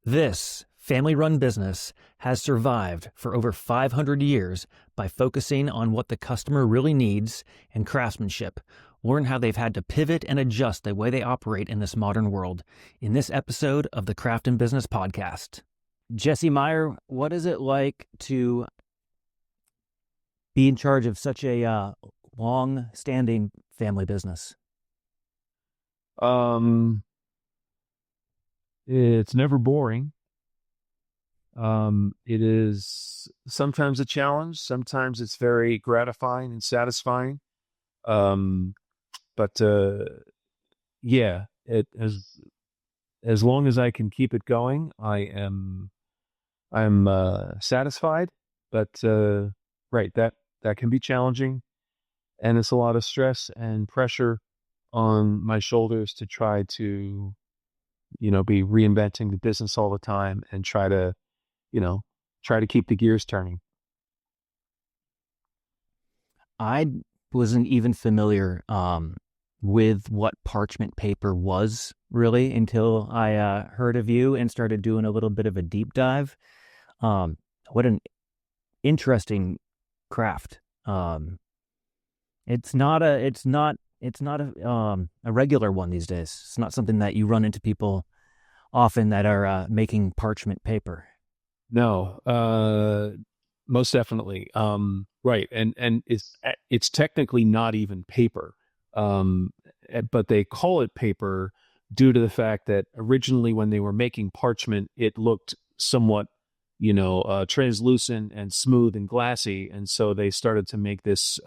This family-run business has survived for over 500 years by focusing on what the customer really needs and craftsmanship. Learn how they've had to pivot and adjust the way they operate in this modern world in this episode of the Craft and Business Podcast. Jesse Meyer, what is it like to be in charge of such a long-standing family business? It's never boring. It is sometimes a challenge. Sometimes it's very gratifying and satisfying. But yeah, it as long as I can keep it going, I'm satisfied. But right, that can be challenging, and it's a lot of stress and pressure on my shoulders to try to be reinventing the business all the time and try to keep the gears turning. I wasn't even familiar with what parchment paper was really until I heard of you and started doing a little bit of a deep dive. What an interesting craft. It's not a regular one these days. It's not something that you run into people often that are making parchment paper. No, most definitely. Right. And it's technically not even paper. But they call it paper due to the fact that originally when they were making parchment, it looked somewhat, translucent and smooth and glassy. And so they started to make this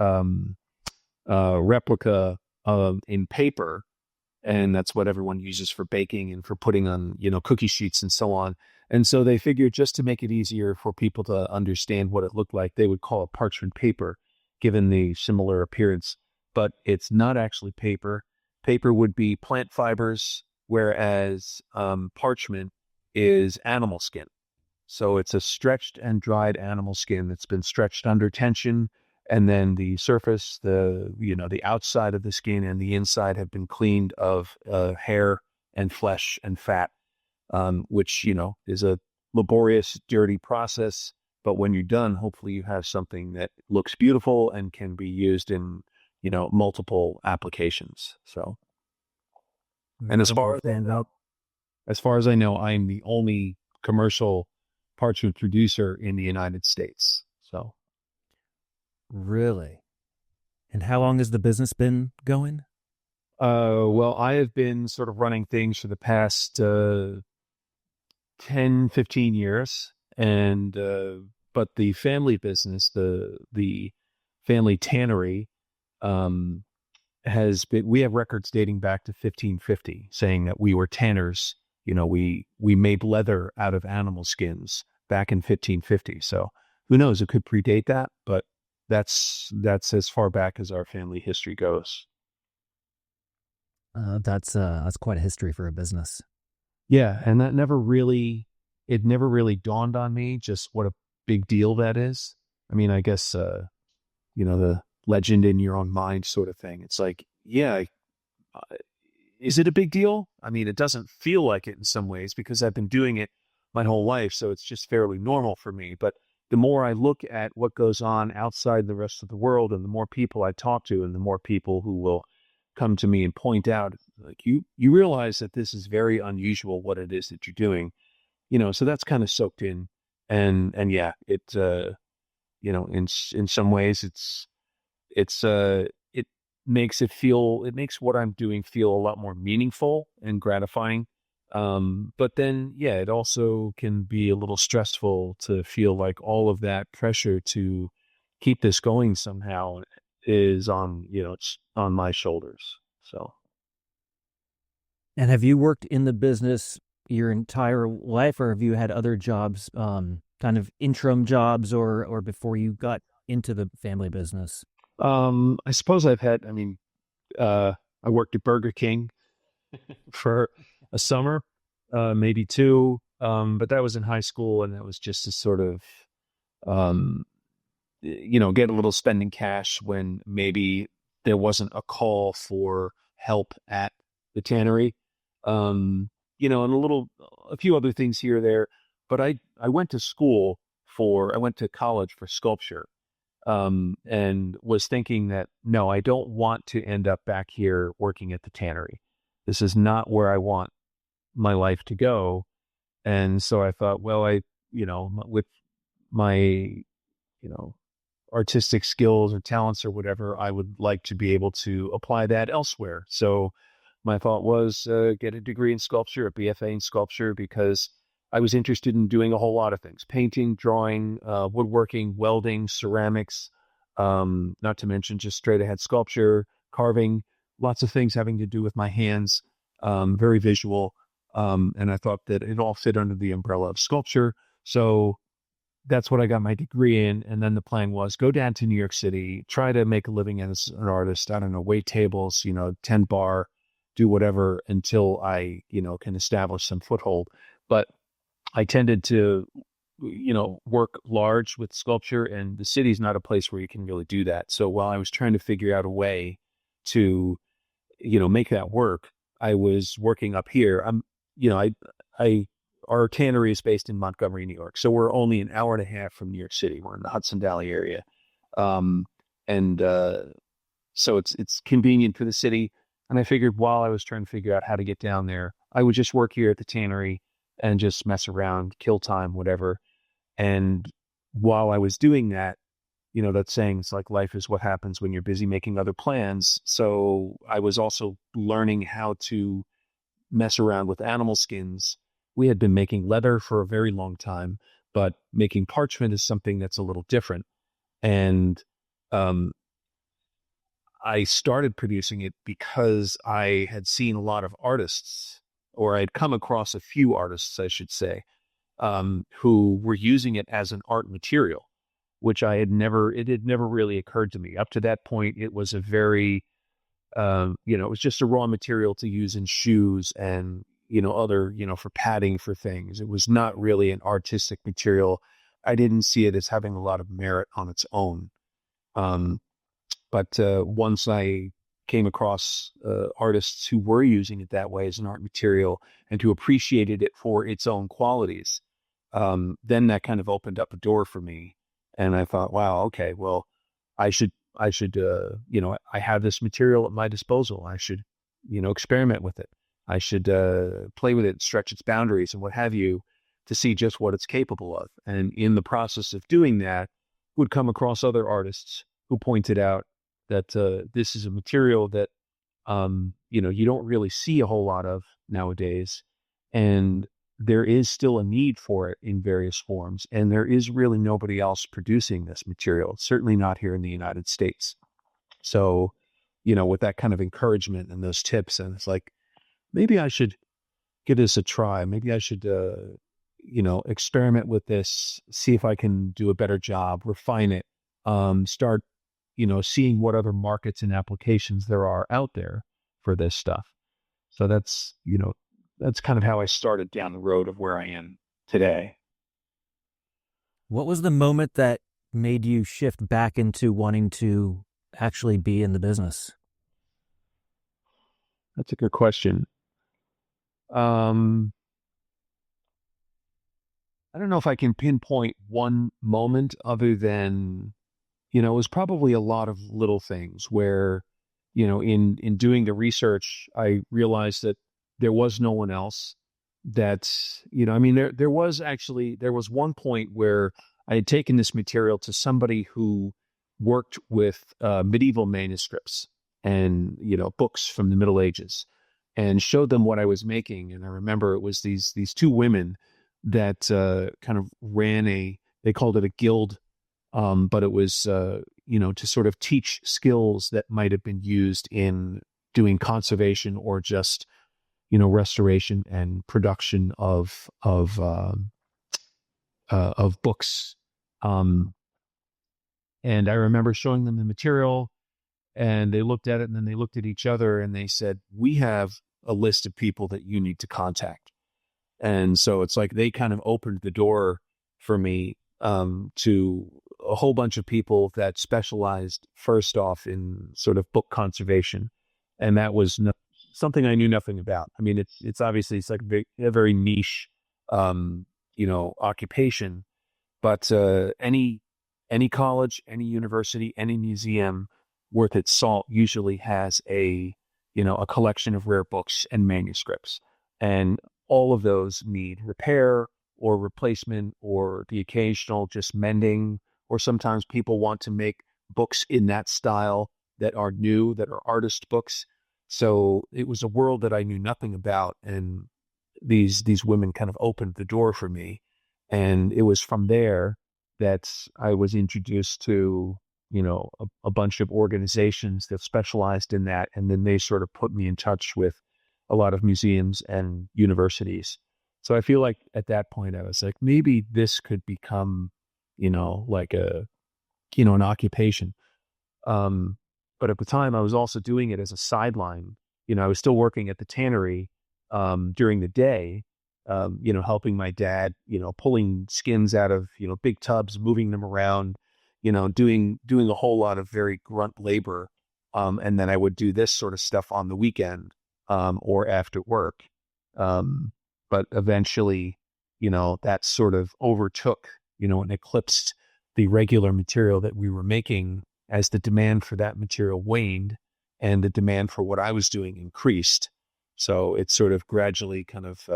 replica in paper. And that's what everyone uses for baking and for putting on, cookie sheets and so on. And so they figured just to make it easier for people to understand what it looked like, they would call it parchment paper, given the similar appearance. But it's not actually paper. Paper would be plant fibers, whereas parchment is animal skin. So it's a stretched and dried animal skin that's been stretched under tension. And then the surface, the outside of the skin and the inside have been cleaned of hair and flesh and fat, which, is a laborious, dirty process. But when you're done, hopefully you have something that looks beautiful and can be used in, multiple applications. So, and as far as I know, I'm the only commercial parchment producer in the United States. So. Really? And how long has the business been going? Well, I have been sort of running things for the past 10, 15 years. And but the family business, the family tannery, we have records dating back to 1550 saying that we were tanners. We made leather out of animal skins back in 1550. So who knows? It could predate that, but that's as far back as our family history goes. That's quite a history for a business. Yeah, and it never really dawned on me just what a big deal that is. I mean, I guess the legend in your own mind sort of thing. It's like, yeah, is it a big deal? I mean, it doesn't feel like it in some ways because I've been doing it my whole life, so it's just fairly normal for me. But the more I look at what goes on outside the rest of the world and the more people I talk to and the more people who will come to me and point out, like, you realize that this is very unusual, what it is that you're doing, so that's kind of soaked in. And yeah, it, in some ways it makes what I'm doing feel a lot more meaningful and gratifying. But then, yeah, it also can be a little stressful to feel like all of that pressure to keep this going somehow is on, it's on my shoulders. So. And have you worked in the business your entire life, or have you had other jobs, kind of interim jobs or before you got into the family business? I suppose I worked at Burger King for a summer, maybe two. But that was in high school, and that was just to sort of, get a little spending cash when maybe there wasn't a call for help at the tannery. And a few other things here or there, but I went to I went to college for sculpture, and was thinking that, no, I don't want to end up back here working at the tannery. This is not where I want my life to go. And so I thought, well, with my, artistic skills or talents or whatever, I would like to be able to apply that elsewhere. So my thought was get a degree in sculpture, a BFA in sculpture, because I was interested in doing a whole lot of things: painting, drawing, woodworking, welding, ceramics, not to mention just straight ahead sculpture, carving, lots of things having to do with my hands, very visual. And I thought that it all fit under the umbrella of sculpture. So that's what I got my degree in. And then the plan was go down to New York City, try to make a living as an artist. I don't know, wait tables, 10 bar, do whatever until I, can establish some foothold. But I tended to, work large with sculpture, and the city's not a place where you can really do that. So while I was trying to figure out a way to, make that work, I was working up here. Our tannery is based in Montgomery, New York. So we're only an hour and a half from New York City. We're in the Hudson Valley area. And so it's convenient for the city. And I figured while I was trying to figure out how to get down there, I would just work here at the tannery and just mess around, kill time, whatever. And while I was doing that, that saying, it's like life is what happens when you're busy making other plans. So I was also learning how to mess around with animal skins. We had been making leather for a very long time, but making parchment is something that's a little different. And I started producing it because I had seen a lot of artists, or I'd come across a few artists, I should say, who were using it as an art material, which it had never really occurred to me. Up to that point, it was a very, it was just a raw material to use in shoes and, other, for padding for things. It was not really an artistic material. I didn't see it as having a lot of merit on its own. But once I came across artists who were using it that way as an art material and who appreciated it for its own qualities, then that kind of opened up a door for me. And I thought, wow, okay, well, I should, I have this material at my disposal. I should, experiment with it. I should play with it, stretch its boundaries and what have you, to see just what it's capable of. And in the process of doing that, would come across other artists who pointed out that this is a material that, you don't really see a whole lot of nowadays. And there is still a need for it in various forms. And there is really nobody else producing this material, certainly not here in the United States. So, with that kind of encouragement and those tips, and it's like, maybe I should give this a try. Maybe I should, experiment with this, see if I can do a better job, refine it, start, seeing what other markets and applications there are out there for this stuff. So that's kind of how I started down the road of where I am today. What was the moment that made you shift back into wanting to actually be in the business? That's a good question. I don't know if I can pinpoint one moment other than, it was probably a lot of little things where, in doing the research, I realized that there was no one else that, there was one point where I had taken this material to somebody who worked with medieval manuscripts and, books from the Middle Ages, and showed them what I was making. And I remember it was these two women that kind of they called it a guild, but it was, to sort of teach skills that might have been used in doing conservation or just, restoration and production of books. And I remember showing them the material, and they looked at it, and then they looked at each other, and they said, "We have a list of people that you need to contact." And so it's like they kind of opened the door for me to a whole bunch of people that specialized first off in sort of book conservation. And that was something I knew nothing about. I mean, it's obviously, it's like a very niche um, occupation. But any college, any university, any museum worth its salt usually has a collection of rare books and manuscripts, and all of those need repair or replacement or the occasional just mending, or sometimes people want to make books in that style that are new, that are artist books. So it was a world that I knew nothing about, and these women kind of opened the door for me, and it was from there that I was introduced to a bunch of organizations that specialized in that, and then they sort of put me in touch with a lot of museums and universities. So I feel like at that point I was like, maybe this could become like an occupation. um, but at the time, I was also doing it as a sideline. I was still working at the tannery during the day, helping my dad, pulling skins out of, big tubs, moving them around, doing a whole lot of very grunt labor. And then I would do this sort of stuff on the weekend or after work. But eventually, that sort of overtook, and eclipsed the regular material that we were making as the demand for that material waned and the demand for what I was doing increased. So it sort of gradually kind of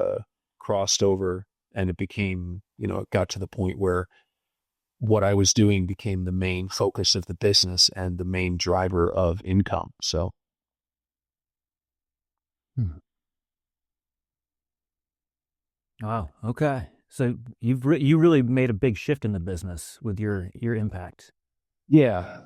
crossed over, and it became, it got to the point where what I was doing became the main focus of the business and the main driver of income. So. Wow. Okay. So you really made a big shift in the business with your impact. Yeah.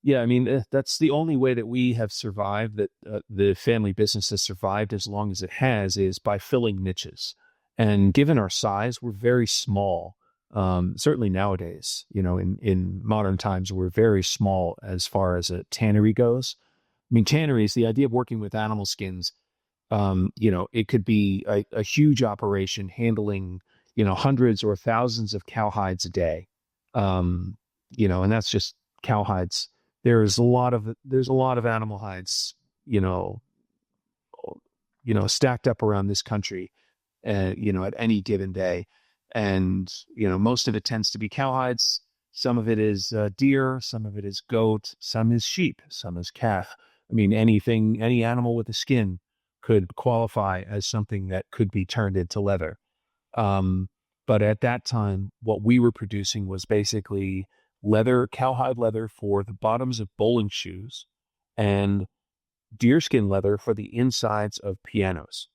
Yeah, I mean, that's the only way that we have survived, that the family business has survived as long as it has, is by filling niches. And given our size, we're very small. Certainly nowadays, in modern times, we're very small as far as a tannery goes. I mean, tanneries, the idea of working with animal skins, it could be a huge operation handling, hundreds or thousands of cowhides a day. And that's just cowhides. There's a lot of animal hides, you know, stacked up around this country, at any given day. And, most of it tends to be cowhides. Some of it is deer, some of it is goat, some is sheep, some is calf. I mean, any animal with a skin could qualify as something that could be turned into leather. Um, but at that time, what we were producing was basically leather, cowhide leather for the bottoms of bowling shoes, and deerskin leather for the insides of pianos,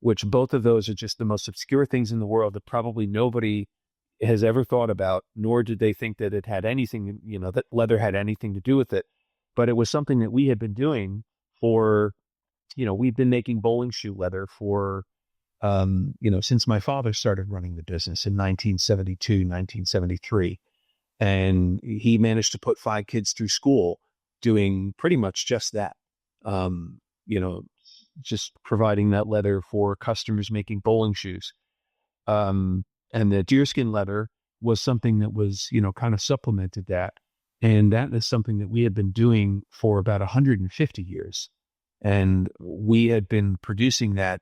which both of those are just the most obscure things in the world that probably nobody has ever thought about, nor did they think that it had anything, that leather had anything to do with it. But it was something that we had been doing for, we've been making bowling shoe leather for, since my father started running the business in 1972, 1973. And he managed to put 5 kids through school doing pretty much just that. Um, you know, just providing that leather for customers making bowling shoes. And the deerskin leather was something that was, kind of supplemented that. And that is something that we had been doing for about 150 years. And we had been producing that,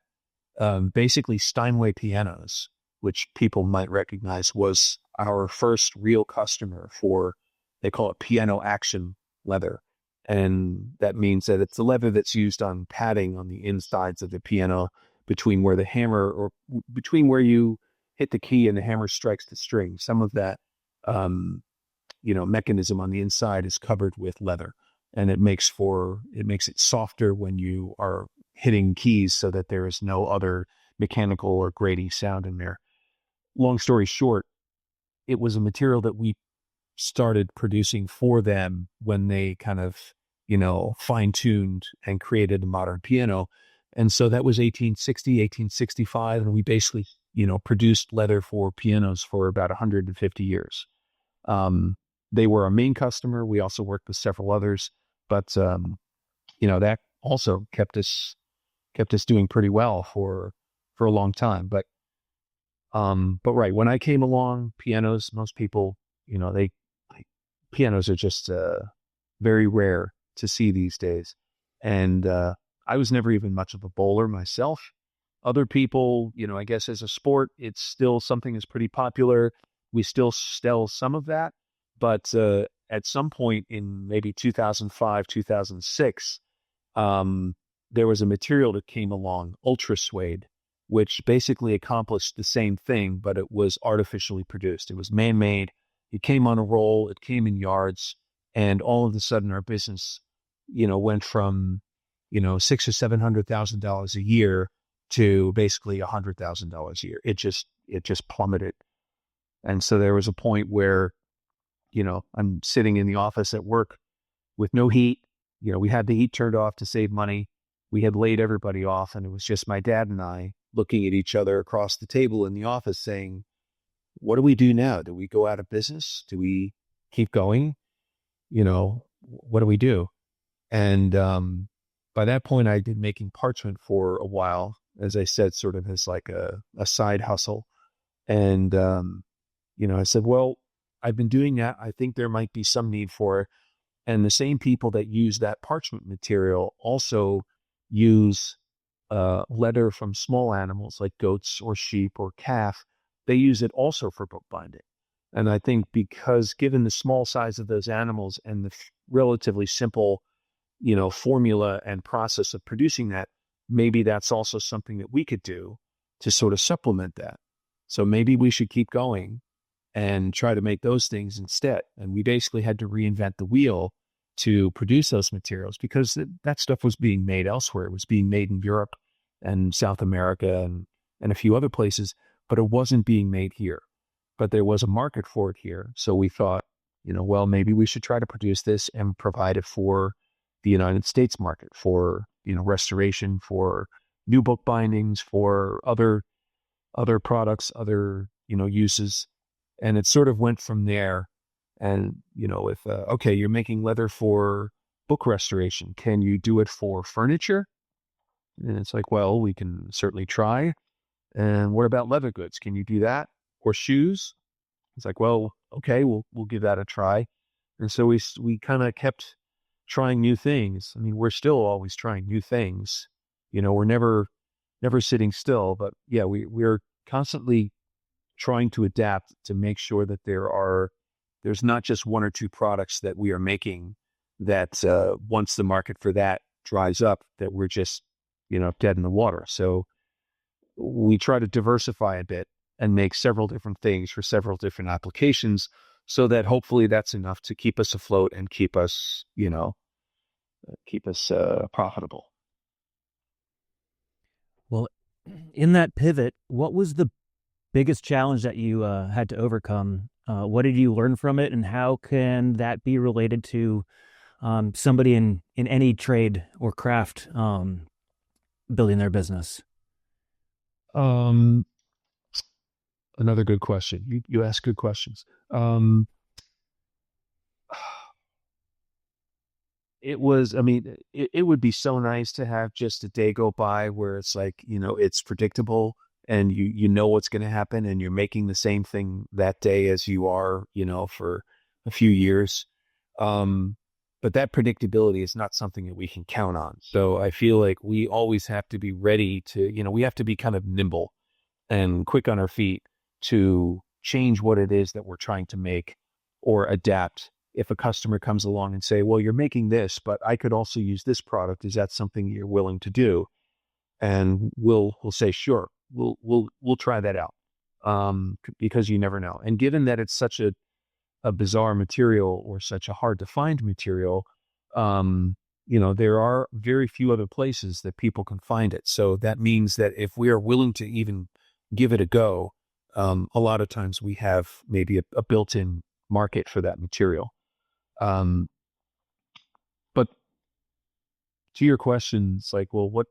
basically Steinway pianos, which people might recognize, was our first real customer for, they call it piano action leather. And that means that it's the leather that's used on padding on the insides of the piano, between where the hammer, or between where you hit the key and the hammer strikes the string. Some of that, mechanism on the inside is covered with leather, and it makes it softer when you are hitting keys, so that there is no other mechanical or grating sound in there. Long story short, it was a material that we started producing for them when they kind of, fine-tuned and created a modern piano. And so that was 1860, 1865. And we basically, produced leather for pianos for about 150 years. They were our main customer. We also worked with several others, but, that also kept us doing pretty well for a long time. But right, when I came along, pianos, most people, pianos are just very rare to see these days. And I was never even much of a bowler myself. Other people, I guess as a sport, it's still something that's pretty popular. We still sell some of that, but at some point in maybe 2005, 2006, um, there was a material that came along, Ultrasuede, which basically accomplished the same thing, but it was artificially produced. It was man-made. It came on a roll. It came in yards, and all of a sudden, our business, went from, $600,000 or $700,000 a year to basically $100,000 a year. It just plummeted. And so there was a point where, I'm sitting in the office at work with no heat. We had the heat turned off to save money. We had laid everybody off, and it was just my dad and I looking at each other across the table in the office saying, what do we do now? Do we go out of business? Do we keep going? What do we do? And by that point, I'd been making parchment for a while, as I said, sort of as like a side hustle. And, I said, well, I've been doing that. I think there might be some need for it. And the same people that use that parchment material also use leather from small animals like goats or sheep or calf. They use it also for bookbinding. And I think because given the small size of those animals and the relatively simple, formula and process of producing that, maybe that's also something that we could do to sort of supplement that. So maybe we should keep going and try to make those things instead. And we basically had to reinvent the wheel to produce those materials because that stuff was being made elsewhere. It was being made in Europe and South America and a few other places, but it wasn't being made here. But there was a market for it here. So we thought, well, maybe we should try to produce this and provide it for the United States market, for, restoration, for new book bindings, for other products, other, uses. And it sort of went from there. And, with, okay, you're making leather for book restoration. Can you do it for furniture? And it's like, well, we can certainly try. And what about leather goods? Can you do that? Or shoes? It's like, well, okay, we'll give that a try. And so we kind of kept trying new things. I mean, we're still always trying new things. We're never sitting still, but yeah, we're constantly trying to adapt to make sure that there's not just one or two products that we are making that once the market for that dries up, that we're just, dead in the water. So we try to diversify a bit and make several different things for several different applications so that hopefully that's enough to keep us afloat and keep us profitable. Well, in that pivot, what was the biggest challenge that you had to overcome? What did you learn from it, and how can that be related to somebody in any trade or craft building their business? Another good question. You ask good questions. It was, I mean, it would be so nice to have just a day go by where it's like, it's predictable and you know what's going to happen and you're making the same thing that day as you are, for a few years. But that predictability is not something that we can count on. So I feel like we always have to be ready to, we have to be kind of nimble and quick on our feet to change what it is that we're trying to make or adapt. If a customer comes along and say, well, you're making this, but I could also use this product. Is that something you're willing to do? And we'll say, sure, we'll try that out. Because you never know. And given that it's such a bizarre material or such a hard to find material, there are very few other places that people can find it. So that means that if we are willing to even give it a go, a lot of times we have maybe a built-in market for that material. But to your question, it's like, well, what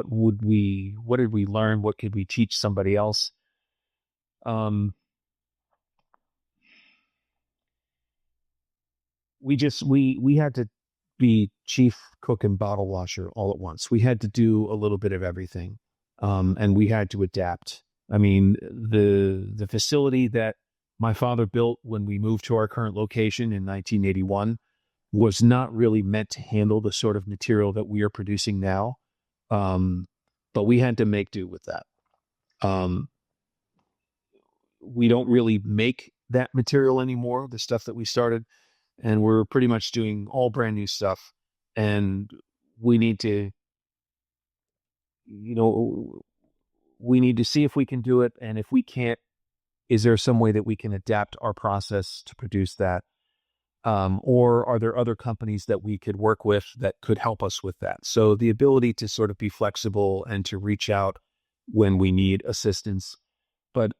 did we learn? What could we teach somebody else? We had to be chief cook and bottle washer all at once. We had to do a little bit of everything. And we had to adapt. I mean, the facility that my father built when we moved to our current location in 1981 was not really meant to handle the sort of material that we are producing now. But but we had to make do with that. Um, we don't really make that material anymore, the stuff that we started, and we're pretty much doing all brand new stuff. And we need to, you know, we need to see if we can do it. And if we can't, is there some way that we can adapt our process to produce that? Or are there other companies that we could work with that could help us with that? So the ability to sort of be flexible and to reach out when we need assistance, but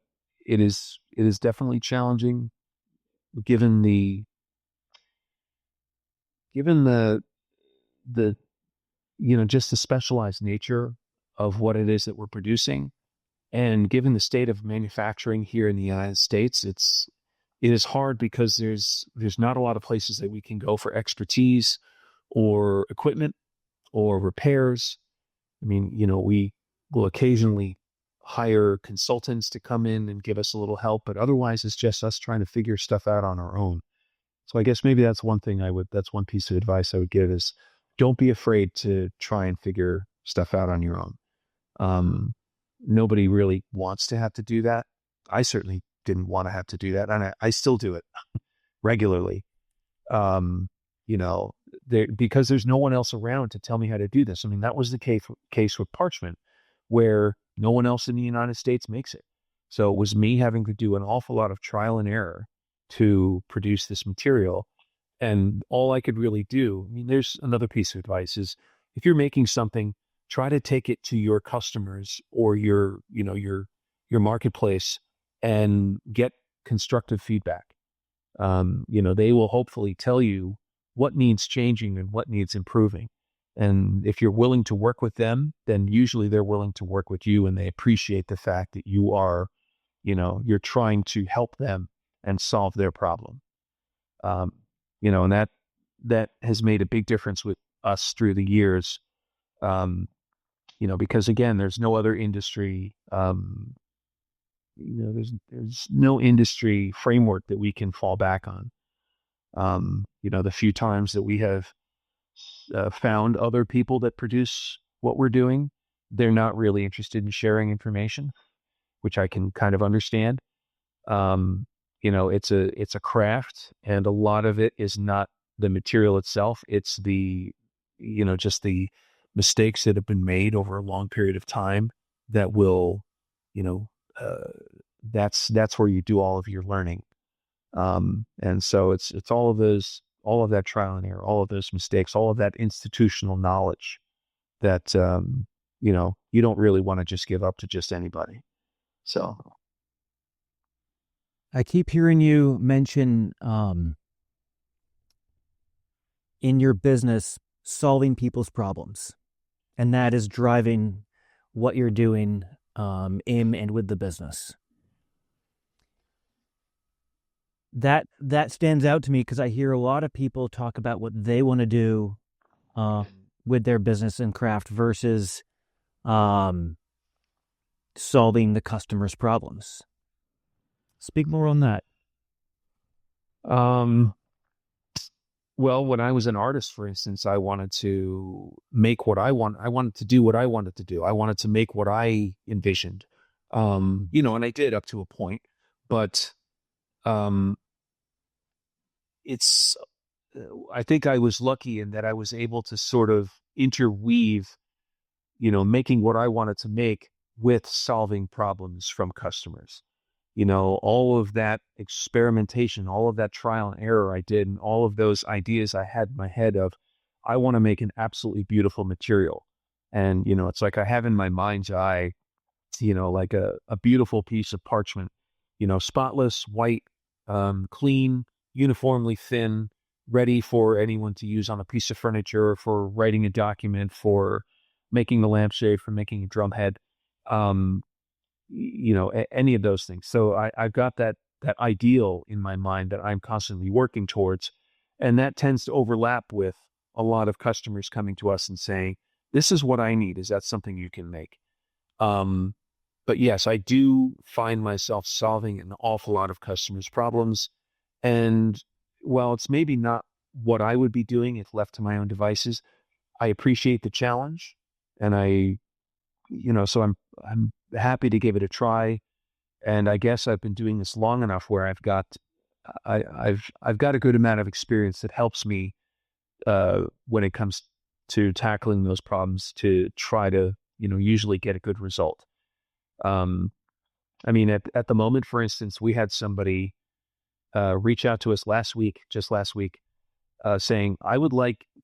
it is definitely challenging given the just the specialized nature of what it is that we're producing, and given the state of manufacturing here in the United States. It is hard because there's not a lot of places that we can go for expertise or equipment or repairs. I mean, we will occasionally hire consultants to come in and give us a little help, but otherwise it's just us trying to figure stuff out on our own. So I guess maybe that's one piece of advice I would give is don't be afraid to try and figure stuff out on your own. Nobody really wants to have to do that. I certainly didn't want to have to do that, and I still do it regularly. Um, because there's no one else around to tell me how to do this. I mean, that was the case with parchment, where no one else in the United States makes it. So it was me having to do an awful lot of trial and error to produce this material. And all I could really do, I mean, there's another piece of advice is if you're making something, try to take it to your customers or your marketplace and get constructive feedback. They will hopefully tell you what needs changing and what needs improving. And if you're willing to work with them, then usually they're willing to work with you, and they appreciate the fact that you're trying to help them and solve their problem. And that has made a big difference with us through the years. Because again, there's no other industry, there's no industry framework that we can fall back on. The few times that we have found other people that produce what we're doing, they're not really interested in sharing information, which I can kind of understand. It's a craft, and a lot of it is not the material itself. It's just the mistakes that have been made over a long period of time that will, that's where you do all of your learning. And so it's all of that trial and error, all of those mistakes, all of that institutional knowledge that, you don't really want to just give up to just anybody. So I keep hearing you mention in your business solving people's problems, and that is driving what you're doing in and with the business. That stands out to me because I hear a lot of people talk about what they want to do with their business and craft versus solving the customer's problems. Speak more on that. Well, when I was an artist, for instance, I wanted to make what I want. I wanted to do what I wanted to do. I wanted to make what I envisioned. And I did up to a point, but I think I was lucky in that I was able to sort of interweave, making what I wanted to make with solving problems from customers. All of that experimentation, all of that trial and error I did, and all of those ideas I had in my head of, I want to make an absolutely beautiful material. And, it's like I have in my mind's eye, like a beautiful piece of parchment, spotless, white, clean, uniformly thin, ready for anyone to use on a piece of furniture, for writing a document, for making the lampshade, for making a drum head. Any of those things. So I've got that ideal in my mind that I'm constantly working towards. And that tends to overlap with a lot of customers coming to us and saying, this is what I need. Is that something you can make? But yes, I do find myself solving an awful lot of customers' problems. And while it's maybe not what I would be doing if left to my own devices, I appreciate the challenge, and I so I'm happy to give it a try. And I guess I've been doing this long enough where I've got a good amount of experience that helps me when it comes to tackling those problems to try to, usually get a good result. Um, I mean, at the moment, for instance, we had somebody reach out to us just last week, saying,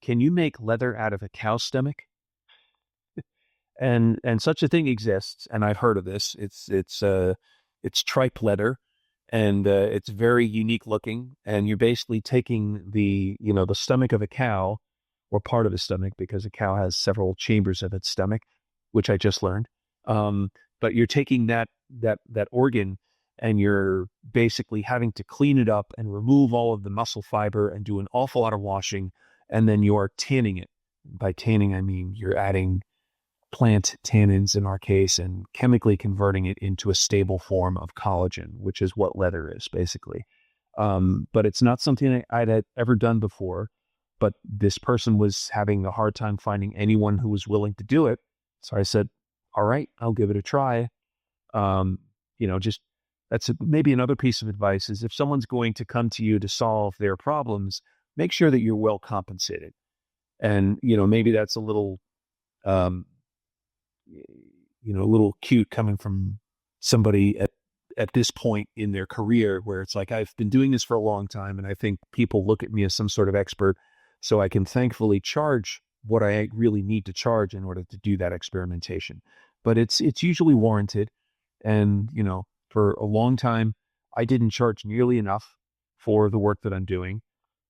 can you make leather out of a cow's stomach? And such a thing exists, and I've heard of this. It's tripe leather, and it's very unique looking. And you're basically taking the stomach of a cow, or part of the stomach, because a cow has several chambers of its stomach, which I just learned. Um, but you're taking that organ, and you're basically having to clean it up and remove all of the muscle fiber and do an awful lot of washing, and then you're tanning it. By tanning, I mean you're adding plant tannins in our case and chemically converting it into a stable form of collagen, which is what leather is basically. But it's not something I'd had ever done before. But this person was having a hard time finding anyone who was willing to do it. So I said, all right, I'll give it a try. Just maybe another piece of advice is if someone's going to come to you to solve their problems, make sure that you're well compensated. And, maybe that's um, a little cute coming from somebody at this point in their career where it's like, I've been doing this for a long time and I think people look at me as some sort of expert. So I can thankfully charge what I really need to charge in order to do that experimentation. But it's usually warranted. And, for a long time, I didn't charge nearly enough for the work that I'm doing.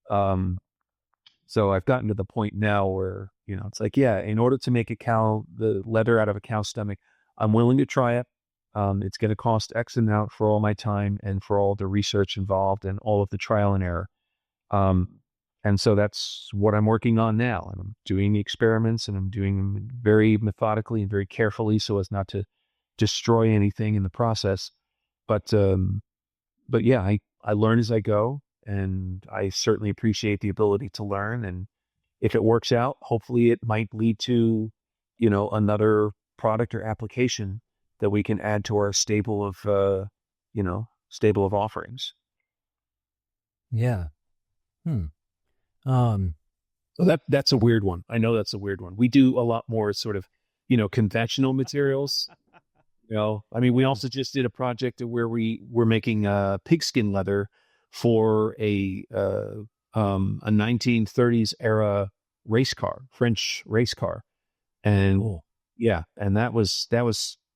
So I've gotten to the point now where, it's like, yeah, in order to make the leather out of a cow's stomach, I'm willing to try it. It's going to cost X amount for all my time and for all the research involved and all of the trial and error. And so that's what I'm working on now. And I'm doing the experiments and I'm doing them very methodically and very carefully so as not to destroy anything in the process. But yeah, I learn as I go, and I certainly appreciate the ability to learn. And if it works out, hopefully it might lead to, another product or application that we can add to our stable of offerings. Yeah. Um, So that's a weird one. I know that's a weird one. We do a lot more sort of, conventional materials. I mean, we also just did a project where we were making pigskin leather for a 1930s era French race car, and cool. yeah, and that was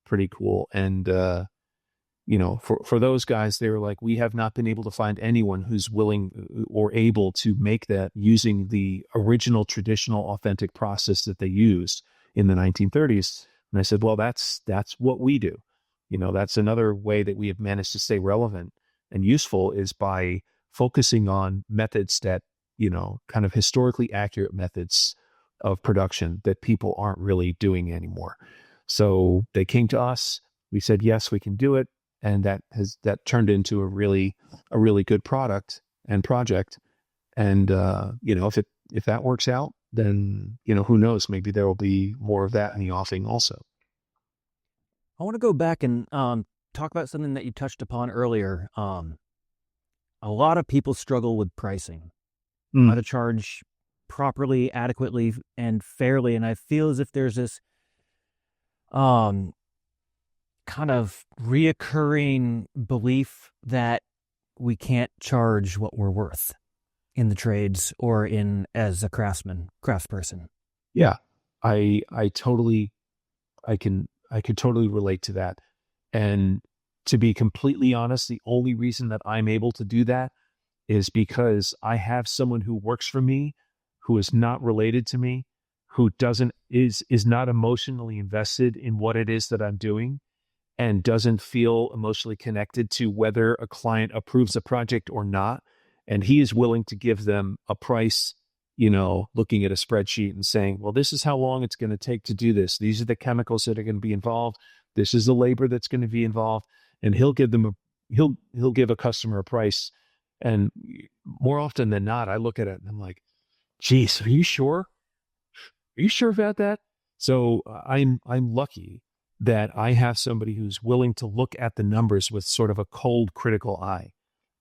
pretty cool. And for those guys, they were like, we have not been able to find anyone who's willing or able to make that using the original traditional authentic process that they used in the 1930s. And I said, well, that's what we do. That's another way that we have managed to stay relevant and useful is by focusing on methods that, kind of historically accurate methods of production that people aren't really doing anymore. So they came to us, we said, yes, we can do it. And that turned into a really good product and project. And, if that works out, then, who knows, maybe there will be more of that in the offing also. I want to go back and talk about something that you touched upon earlier. A lot of people struggle with pricing, how to charge properly, adequately, and fairly. And I feel as if there's this kind of reoccurring belief that we can't charge what we're worth in the trades or as a craftsperson. Yeah, I could totally relate to that. And to be completely honest, the only reason that I'm able to do that is because I have someone who works for me, who is not related to me, who is not emotionally invested in what it is that I'm doing, and doesn't feel emotionally connected to whether a client approves a project or not. And he is willing to give them a price, looking at a spreadsheet and saying, well, this is how long it's going to take to do this. These are the chemicals that are going to be involved. This is the labor that's going to be involved. And he'll give a customer a price. And more often than not, I look at it and I'm like, geez, are you sure? Are you sure about that? So I'm lucky that I have somebody who's willing to look at the numbers with sort of a cold, critical eye.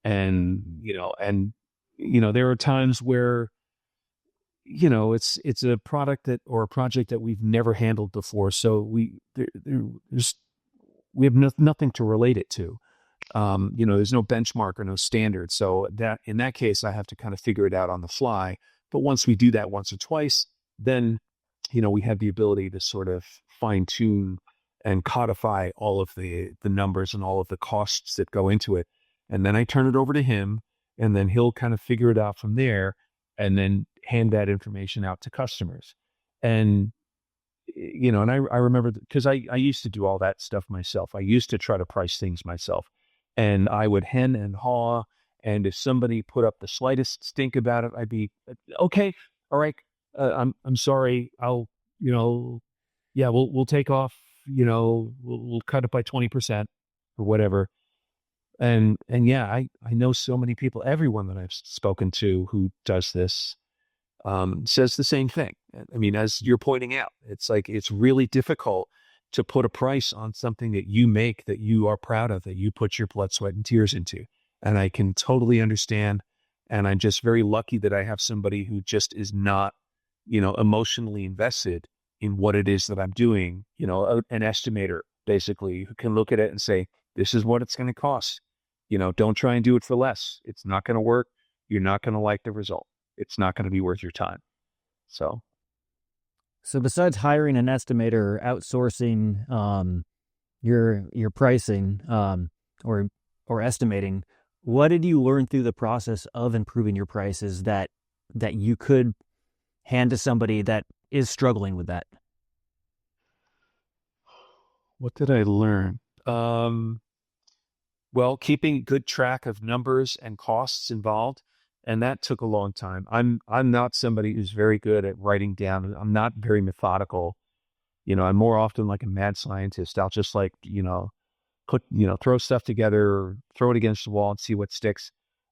And there are times where, it's a product that, or a project that we've never handled before. So we have nothing to relate it to. There's no benchmark or no standard. So that in that case, I have to kind of figure it out on the fly. But once we do that once or twice, then, we have the ability to sort of fine tune and codify all of the numbers and all of the costs that go into it. And then I turn it over to him, and then he'll kind of figure it out from there, and then hand that information out to customers. And and I remember, because I used to do all that stuff myself. I used to try to price things myself, and I would hem and haw. And if somebody put up the slightest stink about it, I'd be, okay, all right, I'm sorry. Yeah, we'll take off. We'll cut it by 20% or whatever. And yeah, I know so many people. Everyone that I've spoken to who does this says the same thing. I mean, as you're pointing out, it's like, it's really difficult to put a price on something that you make, that you are proud of, that you put your blood, sweat, and tears into. And I can totally understand. And I'm just very lucky that I have somebody who just is not, emotionally invested in what it is that I'm doing, an estimator, basically, who can look at it and say, this is what it's going to cost. Don't try and do it for less. It's not going to work. You're not going to like the result. It's not going to be worth your time. So besides hiring an estimator or outsourcing your pricing or estimating, what did you learn through the process of improving your prices that you could hand to somebody that is struggling with that? what did I learn? Well, keeping good track of numbers and costs involved. And that took a long time. I'm not somebody who's very good at writing down. I'm not very methodical. I'm more often like a mad scientist. I'll just like, throw stuff together, throw it against the wall and see what sticks.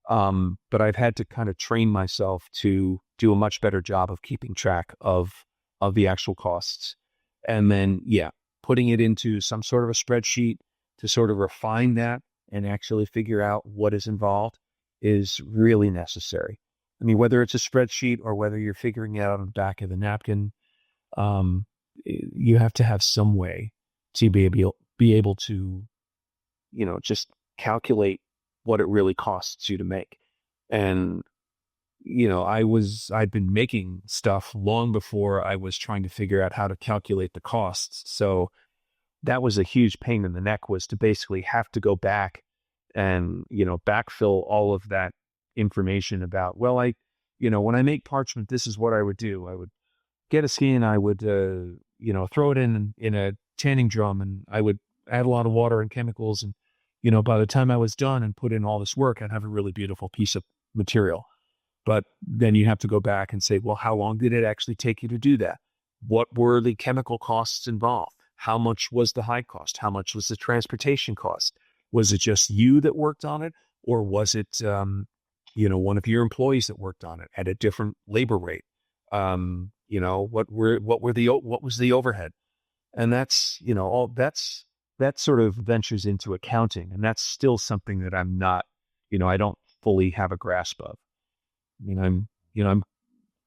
But I've had to kind of train myself to do a much better job of keeping track of the actual costs. And then, yeah, putting it into some sort of a spreadsheet to sort of refine that and actually figure out what is involved is really necessary. I mean, whether it's a spreadsheet or whether you're figuring it out on the back of the napkin, you have to have some way to be able to, just calculate what it really costs you to make. And, I'd been making stuff long before I was trying to figure out how to calculate the costs. So that was a huge pain in the neck, was to basically have to go back and, backfill all of that information about, well, when I make parchment, this is what I would do. I would get a skein, I would, throw it in a tanning drum, and I would add a lot of water and chemicals. And, by the time I was done and put in all this work, I'd have a really beautiful piece of material. But then you have to go back and say, well, how long did it actually take you to do that? What were the chemical costs involved? How much was the hide cost? How much was the transportation cost? Was it just you that worked on it? Or was it, one of your employees that worked on it at a different labor rate? What was the overhead? And that's, that sort of ventures into accounting. And that's still something that I'm not, I don't fully have a grasp of. I mean, I'm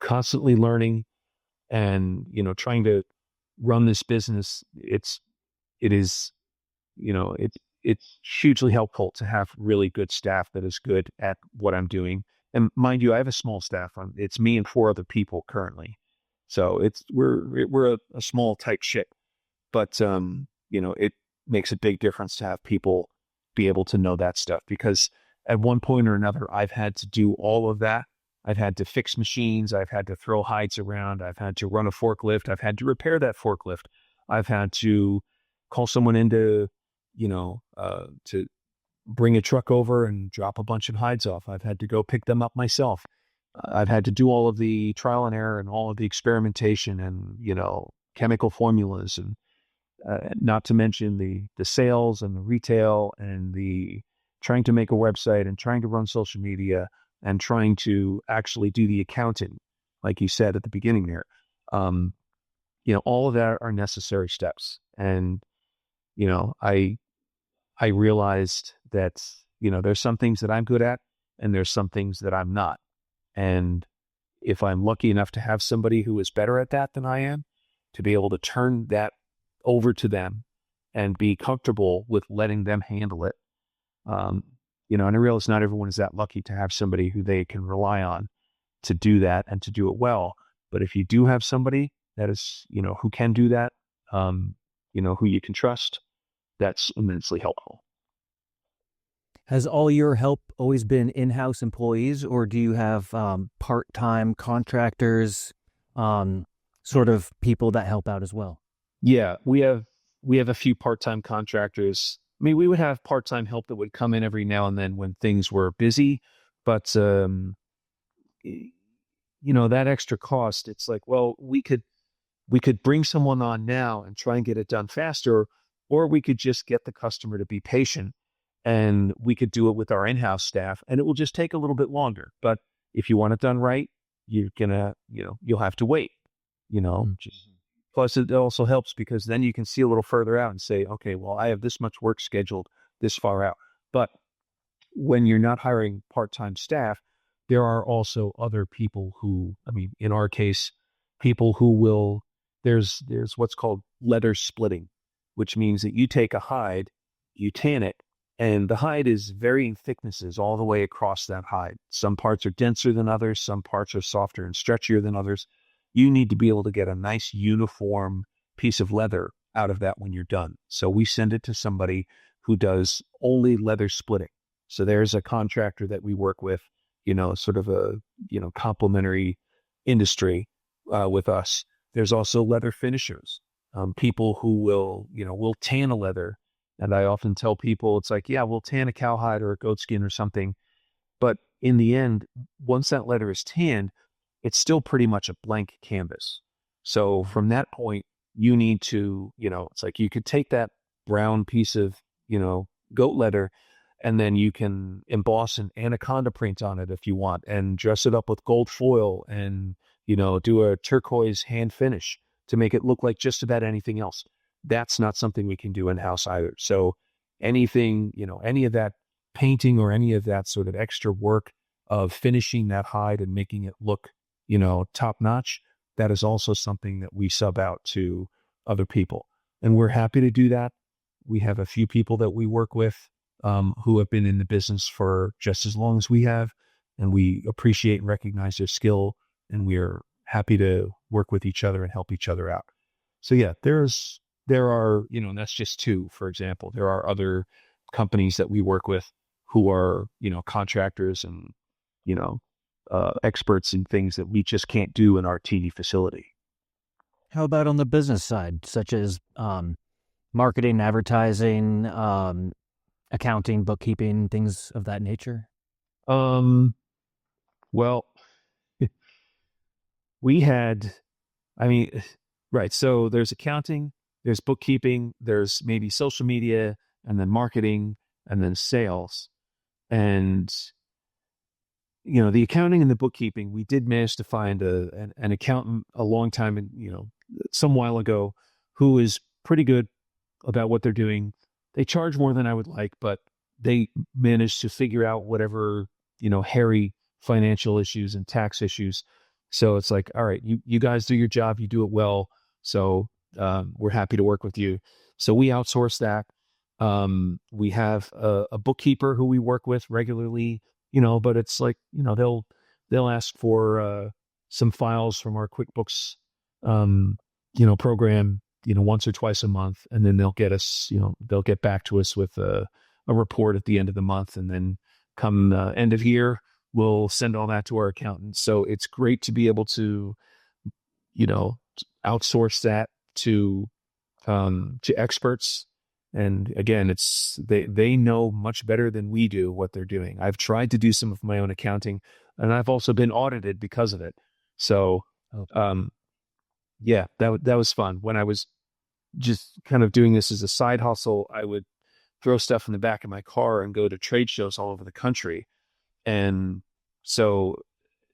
constantly learning and, trying to run this business. It's hugely helpful to have really good staff that is good at what I'm doing. And mind you, I have a small staff. It's me and 4 other people currently. So we're a small tight ship, but it makes a big difference to have people be able to know that stuff, because at one point or another, I've had to do all of that. I've had to fix machines. I've had to throw hides around. I've had to run a forklift. I've had to repair that forklift. I've had to call someone in to bring a truck over and drop a bunch of hides off. I've had to go pick them up myself. I've had to do all of the trial and error and all of the experimentation and, chemical formulas, and not to mention the sales and the retail and the trying to make a website and trying to run social media and trying to actually do the accounting, like you said at the beginning there. All of that are necessary steps. And I realized that, there's some things that I'm good at and there's some things that I'm not. And if I'm lucky enough to have somebody who is better at that than I am, to be able to turn that over to them and be comfortable with letting them handle it. Um, and I realize not everyone is that lucky to have somebody who they can rely on to do that and to do it well. But if you do have somebody that is, who can do that, who you can trust, that's immensely helpful. Has all your help always been in-house employees, or do you have part-time contractors, sort of people that help out as well? Yeah, we have a few part-time contractors. I mean, we would have part-time help that would come in every now and then when things were busy, but that extra cost, it's like, well, we could bring someone on now and try and get it done faster, or we could just get the customer to be patient and we could do it with our in-house staff and it will just take a little bit longer. But if you want it done right, you'll have to wait, you know. Just, plus it also helps because then you can see a little further out and say, okay, well, I have this much work scheduled this far out. But when you're not hiring part-time staff, there are also other people who, I mean, in our case, people who will, there's what's called leather splitting, which means that you take a hide, you tan it, and the hide is varying thicknesses all the way across that hide. Some parts are denser than others, some parts are softer and stretchier than others. You need to be able to get a nice uniform piece of leather out of that when you're done. So we send it to somebody who does only leather splitting. So there's a contractor that we work with, sort of a, complementary industry with us. There's also leather finishers, people who will tan a leather. And I often tell people, it's like, yeah, we'll tan a cowhide or a goat skin or something. But in the end, once that leather is tanned, it's still pretty much a blank canvas. So from that point, you need to, it's like you could take that brown piece of, goat leather, and then you can emboss an anaconda print on it if you want and dress it up with gold foil and, do a turquoise hand finish to make it look like just about anything else. That's not something we can do in-house either. So anything, any of that painting or any of that sort of extra work of finishing that hide and making it look, top notch, that is also something that we sub out to other people. And we're happy to do that. We have a few people that we work with who have been in the business for just as long as we have, and we appreciate and recognize their skill, and we are happy to work with each other and help each other out. So yeah, there are, and that's just two, for example. There are other companies that we work with who are, contractors and, experts in things that we just can't do in our teeny facility. How about on the business side, such as marketing, advertising, accounting, bookkeeping, things of that nature? Well, we had, I mean, right. So there's accounting, there's bookkeeping, there's maybe social media, and then marketing, and then sales. And, the accounting and the bookkeeping, we did manage to find an accountant a long time, some while ago, who is pretty good about what they're doing. They charge more than I would like, but they managed to figure out whatever, hairy financial issues and tax issues. So it's like, all right, you guys do your job, you do it well. So we're happy to work with you. So we outsource that. We have a bookkeeper who we work with regularly, but it's like, they'll ask for some files from our QuickBooks, program, once or twice a month, and then they'll get back to us with a report at the end of the month, and then come end of year, we'll send all that to our accountant. So it's great to be able to, outsource that to experts. And again, they know much better than we do what they're doing. I've tried to do some of my own accounting, and I've also been audited because of it. So, yeah, that was fun. When I was just kind of doing this as a side hustle, I would throw stuff in the back of my car and go to trade shows all over the country. And so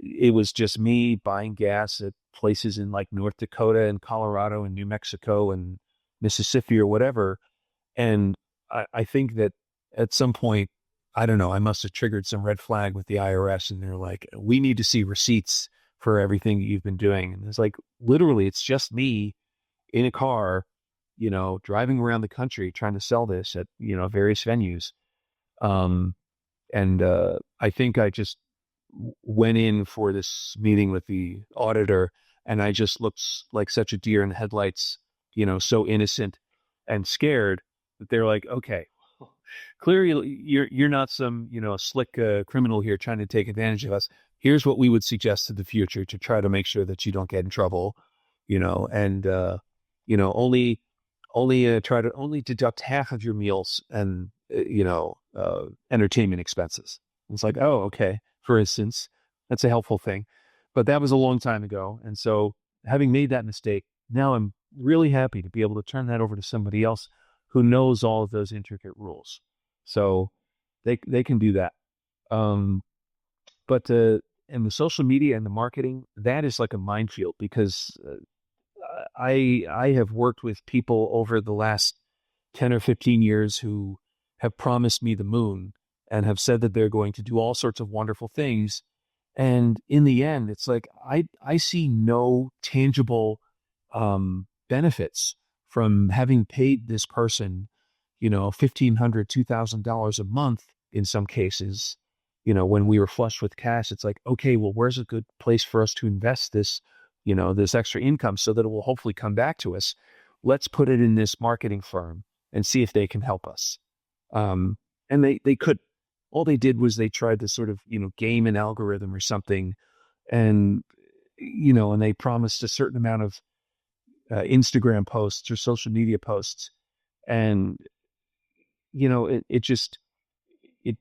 it was just me buying gas at places in like North Dakota and Colorado and New Mexico and Mississippi or whatever. And I think that at some point, I don't know, I must have triggered some red flag with the IRS, and they're like, we need to see receipts for everything that you've been doing. And it's like, literally, it's just me in a car, driving around the country trying to sell this at, various venues. Um, and I think I just went in for this meeting with the auditor, and I just looked like such a deer in the headlights, so innocent and scared that they're like, okay, clearly you're not some, slick criminal here trying to take advantage of us. Here's what we would suggest to the future to try to make sure that you don't get in trouble, and only try to only deduct half of your meals and entertainment expenses. It's like, oh, okay. For instance, that's a helpful thing, but that was a long time ago. And so, having made that mistake, now I'm really happy to be able to turn that over to somebody else who knows all of those intricate rules. So they can do that. But in the social media and the marketing, that is like a minefield, because I have worked with people over the last 10 or 15 years who have promised me the moon and have said that they're going to do all sorts of wonderful things. And in the end, it's like, I see no tangible benefits from having paid this person, $1,500, $2,000 a month in some cases. When we were flush with cash, it's like, okay, well, where's a good place for us to invest this, this extra income so that it will hopefully come back to us? Let's put it in this marketing firm and see if they can help us. And they could. All they did was they tried to sort of, game an algorithm or something, and, and they promised a certain amount of Instagram posts or social media posts. And, it just, it,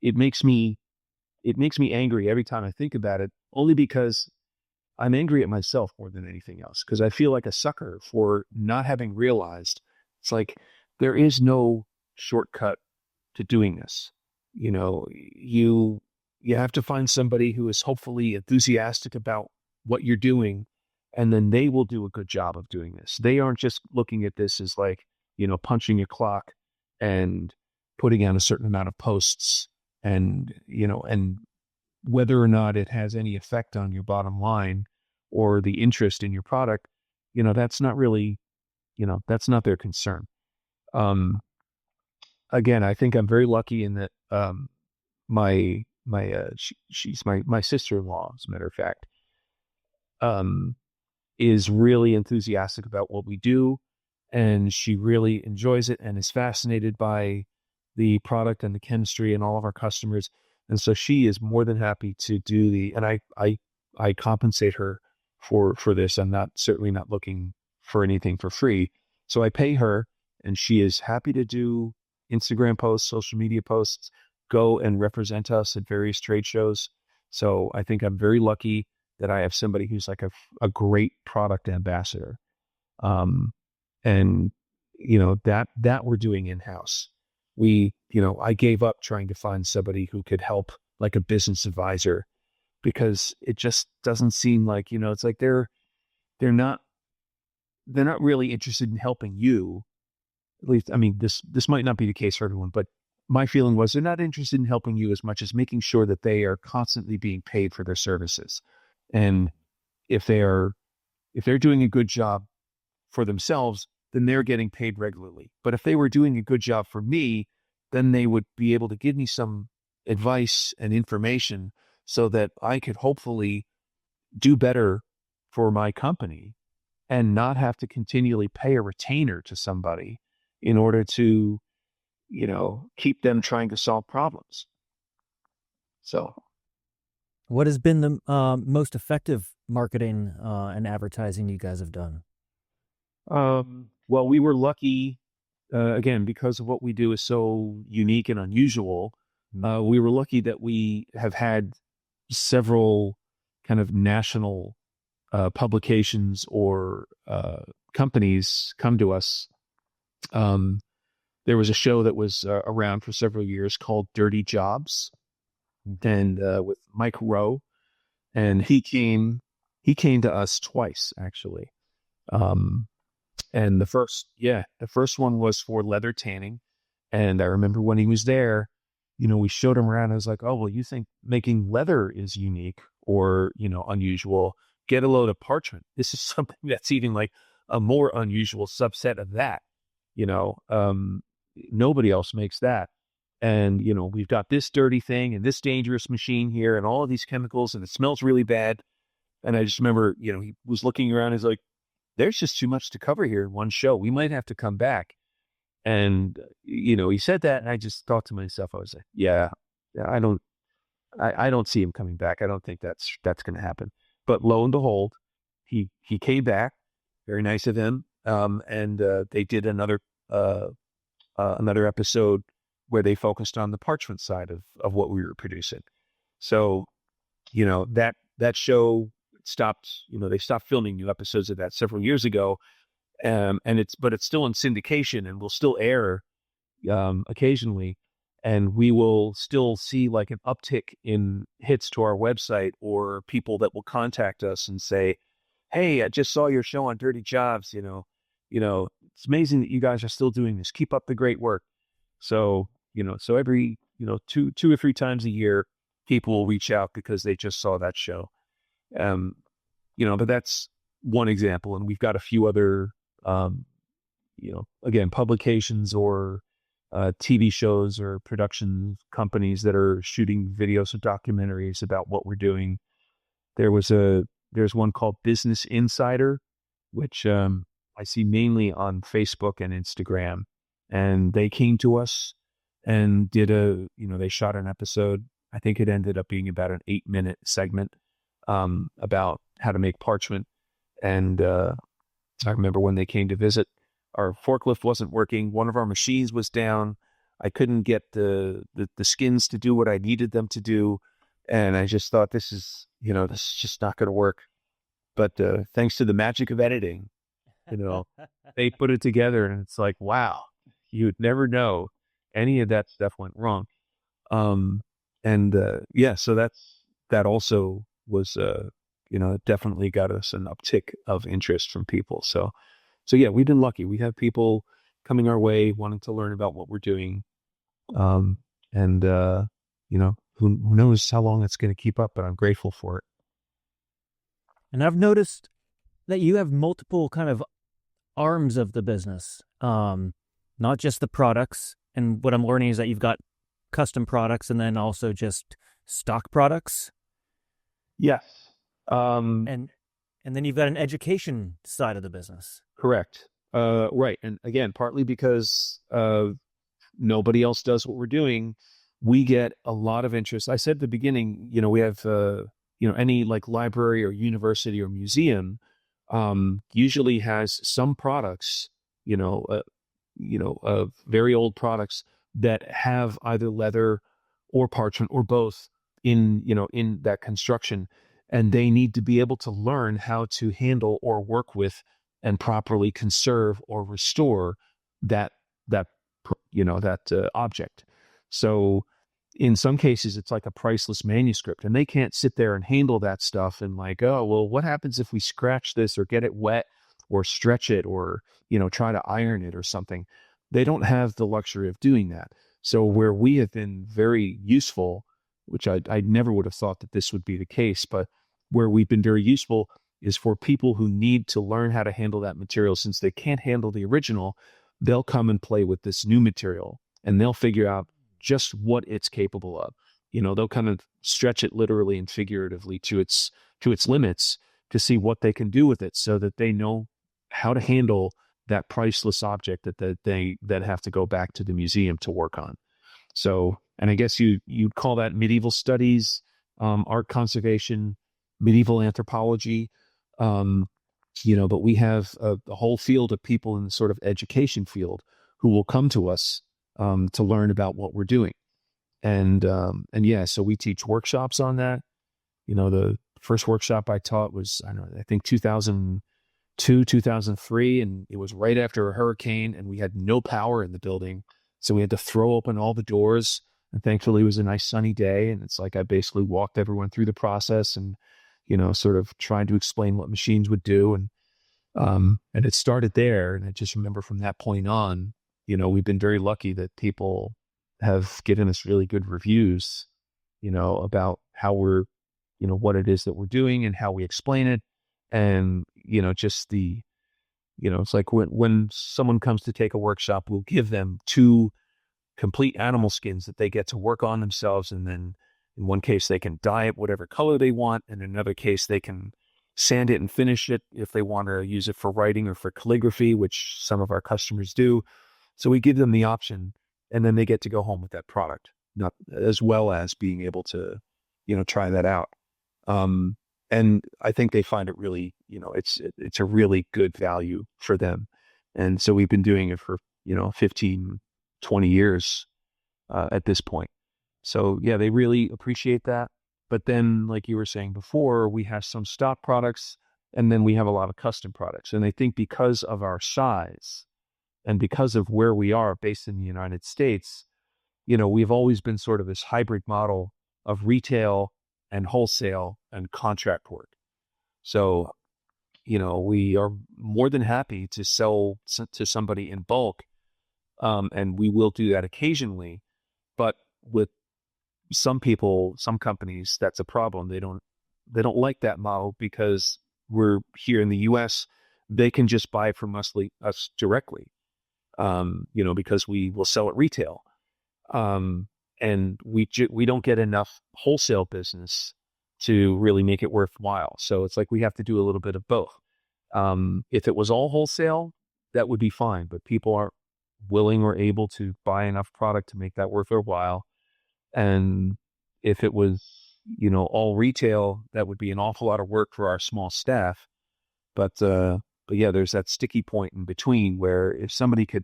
it makes me angry every time I think about it, only because I'm angry at myself more than anything else, because I feel like a sucker for not having realized it's like there is no shortcut to doing this. You have to find somebody who is hopefully enthusiastic about what you're doing, and then they will do a good job of doing this. They aren't just looking at this as like, punching a clock and putting out a certain amount of posts, and, and whether or not it has any effect on your bottom line or the interest in your product, that's not really, that's not their concern. Again, I think I'm very lucky in that she's my sister-in-law, as a matter of fact, is really enthusiastic about what we do, and she really enjoys it and is fascinated by the product and the chemistry and all of our customers. And so she is more than happy to do and I compensate her for this. I'm certainly not looking for anything for free. So I pay her, and she is happy to do Instagram posts, social media posts, go and represent us at various trade shows. So I think I'm very lucky that I have somebody who's like a great product ambassador. And that we're doing in-house. I gave up trying to find somebody who could help, like a business advisor, because it just doesn't seem like, it's like they're not really interested in helping you. At least, I mean, this might not be the case for everyone, but my feeling was they're not interested in helping you as much as making sure that they are constantly being paid for their services. And if they're doing a good job for themselves, then they're getting paid regularly. But if they were doing a good job for me, then they would be able to give me some advice and information so that I could hopefully do better for my company and not have to continually pay a retainer to somebody in order to, keep them trying to solve problems. So, What has been the most effective marketing and advertising you guys have done? well, we were lucky, again, because of what we do is so unique and unusual. We were lucky that we have had several kind of national publications or companies come to us. There was a show that was around for several years called Dirty Jobs, and with Mike Rowe, and he came to us twice, actually. And the first one was for leather tanning. And I remember when he was there, we showed him around. I was like, oh, well, you think making leather is unique or, unusual? Get a load of parchment. This is something that's even like a more unusual subset of that. You know, um, Nobody else makes that. And, we've got this dirty thing and this dangerous machine here and all of these chemicals and it smells really bad. And I just remember, he was looking around. He's like, there's just too much to cover here in one show. We might have to come back. And, he said that. And I just thought to myself, I was like, yeah, I don't see him coming back. I don't think that's going to happen. But lo and behold, he came back. Very nice of him. And they did another episode where they focused on the parchment side of what we were producing. So, that show stopped, they stopped filming new episodes of that several years ago. But it's still in syndication and will still air occasionally. And we will still see like an uptick in hits to our website or people that will contact us and say, hey, I just saw your show on Dirty Jobs. It's amazing that you guys are still doing this. Keep up the great work. So, so every, two or three times a year, people will reach out because they just saw that show. But that's one example. And we've got a few other, again, publications or TV shows or production companies that are shooting videos or documentaries about what we're doing. There's one called Business Insider, which I see mainly on Facebook and Instagram. And they came to us and they shot an episode. I think it ended up being about an 8-minute segment about how to make parchment. And I remember when they came to visit, our forklift wasn't working. One of our machines was down. I couldn't get the skins to do what I needed them to do. And I just thought, this is just not going to work. But thanks to the magic of editing, they put it together and it's like, wow, you'd never know any of that stuff went wrong. So that also was, it definitely got us an uptick of interest from people. So yeah, we've been lucky. We have people coming our way wanting to learn about what we're doing. Who knows how long it's going to keep up, but I'm grateful for it. And I've noticed that you have multiple kind of arms of the business, not just the products. And what I'm learning is that you've got custom products and then also just stock products. Yes. And then you've got an education side of the business. Correct. Right. And again, partly because nobody else does what we're doing, we get a lot of interest. I said at the beginning, we have, any like library or university or museum usually has some products, very old products that have either leather or parchment or both in that construction. And they need to be able to learn how to handle or work with and properly conserve or restore that object. So in some cases, it's like a priceless manuscript, and they can't sit there and handle that stuff and like, oh, well, what happens if we scratch this or get it wet or stretch it or, try to iron it or something? They don't have the luxury of doing that. So where we have been very useful, which I never would have thought that this would be the case, but where we've been very useful is for people who need to learn how to handle that material. Since they can't handle the original, they'll come and play with this new material and they'll figure out just what it's capable of. They'll kind of stretch it literally and figuratively to its limits to see what they can do with it so that they know how to handle that priceless object that have to go back to the museum to work on. So, and I guess you'd call that medieval studies, art conservation, medieval anthropology, but we have a whole field of people in the sort of education field who will come to us to learn about what we're doing. So we teach workshops on that. The first workshop I taught was, I think 2002, 2003, and it was right after a hurricane and we had no power in the building. So we had to throw open all the doors, and thankfully it was a nice sunny day. And it's like, I basically walked everyone through the process and, sort of tried to explain what machines would do. And And it started there. And I just remember from that point on, we've been very lucky that people have given us really good reviews, about how we're, what it is that we're doing and how we explain it. And, just it's like when someone comes to take a workshop, we'll give them two complete animal skins that they get to work on themselves. And then in one case, they can dye it whatever color they want. And in another case, they can sand it and finish it if they want to use it for writing or for calligraphy, which some of our customers do. So we give them the option, and then they get to go home with that product, not as well as being able to, try that out. And I think they find it really, it's a really good value for them. And so we've been doing it for, 15, 20 years at this point. So yeah, they really appreciate that. But then, like you were saying before, we have some stock products, and then we have a lot of custom products. And I think because of our size and because of where we are based in the United States, we've always been sort of this hybrid model of retail and wholesale and contract work. So, we are more than happy to sell to somebody in bulk. And we will do that occasionally, but with some people, some companies, that's a problem. They don't like that model because we're here in the US. They can just buy from us directly, because we will sell at retail. And we don't get enough wholesale business to really make it worthwhile. So it's like we have to do a little bit of both. If it was all wholesale, that would be fine, but people aren't willing or able to buy enough product to make that worth their while. And if it was, all retail, that would be an awful lot of work for our small staff. But yeah, there's that sticky point in between where if somebody could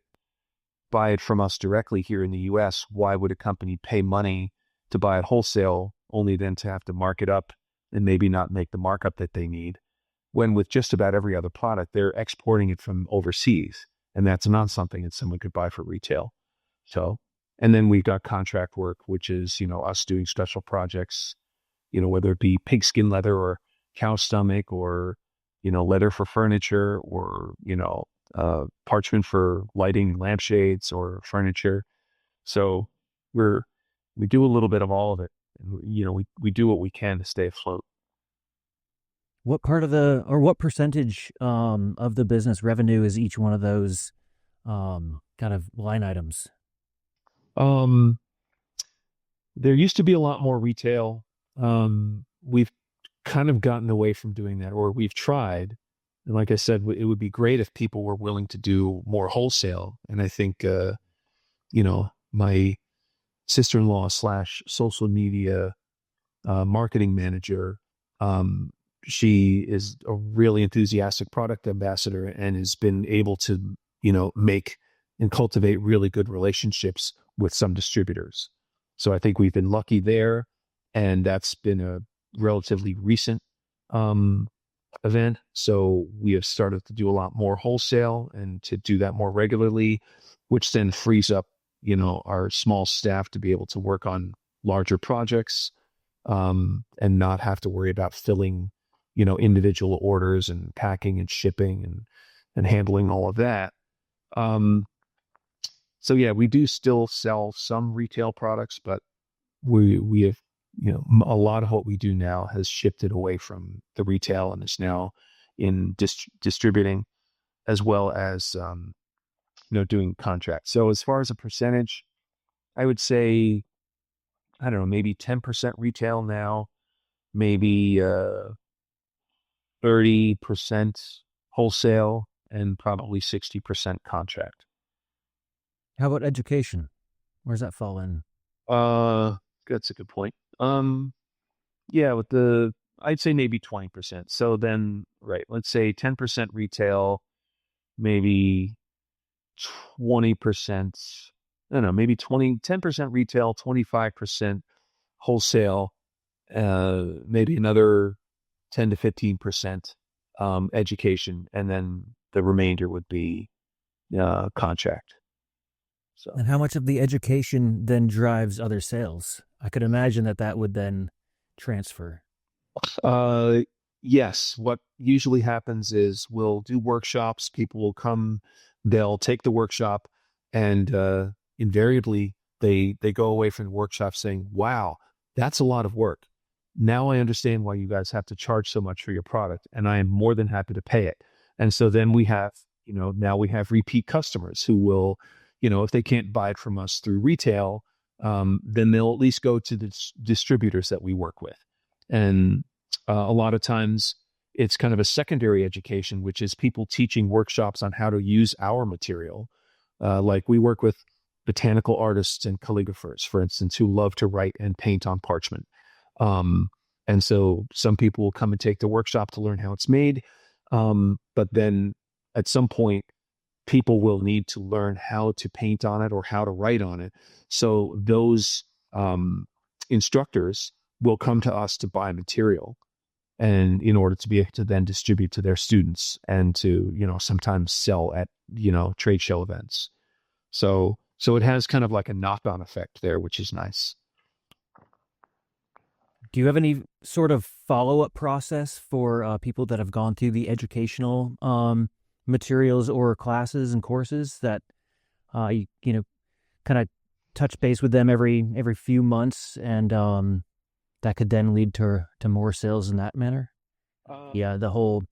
buy it from us directly here in the US, why would a company pay money to buy it wholesale only then to have to mark it up and maybe not make the markup that they need? When with just about every other product, they're exporting it from overseas, and that's not something that someone could buy for retail. So, and then we've got contract work, which is, us doing special projects, whether it be pigskin leather or cow stomach or, leather for furniture or, parchment for lighting lampshades or furniture. So we do a little bit of all of it. And, we do what we can to stay afloat. What part of what percentage of the business revenue is each one of those kind of line items? Um, there used to be a lot more retail. We've kind of gotten away from doing that, or we've tried. And like I said, it would be great if people were willing to do more wholesale. And I think, my sister-in-law / social media marketing manager, she is a really enthusiastic product ambassador and has been able to, make and cultivate really good relationships with some distributors. So I think we've been lucky there. And that's been a relatively recent event. So we have started to do a lot more wholesale and to do that more regularly, which then frees up, our small staff to be able to work on larger projects, and not have to worry about filling, individual orders and packing and shipping and handling all of that. So yeah, we do still sell some retail products, but we have, a lot of what we do now has shifted away from the retail and is now in distributing as well as, doing contracts. So as far as a percentage, I would say, I don't know, maybe 10% retail now, maybe 30% wholesale, and probably 60% contract. How about education? Where does that fall in? That's a good point. Yeah, I'd say maybe 20%. So then, right, let's say 10% retail, maybe 20%, I don't know, maybe 10% retail, 25% wholesale, maybe another 10 to 15% education, and then the remainder would be contract. So, And how much of the education then drives other sales? I could imagine that would then transfer. Yes, what usually happens is we'll do workshops. People will come, they'll take the workshop, and invariably they go away from the workshop saying, "Wow, that's a lot of work. Now I understand why you guys have to charge so much for your product, and I am more than happy to pay it." And so then we have, now we have repeat customers who will, if they can't buy it from us through retail, then they'll at least go to the distributors that we work with, and a lot of times it's kind of a secondary education, which is people teaching workshops on how to use our material. Like we work with botanical artists and calligraphers, for instance, who love to write and paint on parchment. Um, and so some people will come and take the workshop to learn how it's made. But then at some point, people will need to learn how to paint on it or how to write on it. So those instructors will come to us to buy material, and in order to be able to then distribute to their students and to, sometimes sell at, trade show events. So it has kind of like a knock-on effect there, which is nice. Do you have any sort of follow-up process for people that have gone through the educational materials or classes and courses that you kind of touch base with them every few months, and that could then lead to more sales in that manner? Yeah, the whole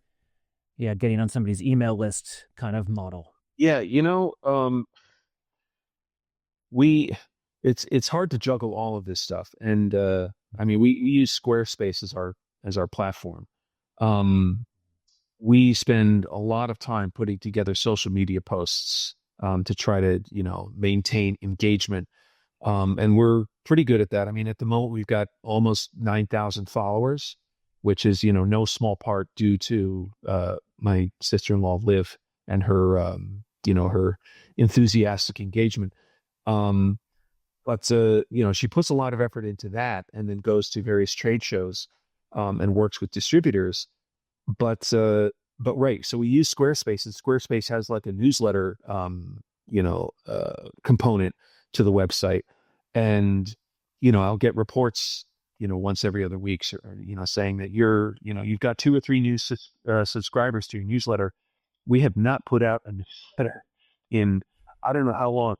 getting on somebody's email list kind of model. Yeah, we it's hard to juggle all of this stuff, and I mean we use Squarespace as our platform. Um, we spend a lot of time putting together social media posts to try to maintain engagement, and we're pretty good at that. I mean, at the moment we've got almost 9,000 followers, which is no small part due to my sister-in-law Liv and her her enthusiastic engagement. Um, but she puts a lot of effort into that, and then goes to various trade shows, and works with distributors. But right, so we use Squarespace, and Squarespace has like a newsletter, component to the website, and I'll get reports, once every other week, saying that you've got 2 or 3 new subscribers to your newsletter. We have not put out a newsletter in I don't know how long.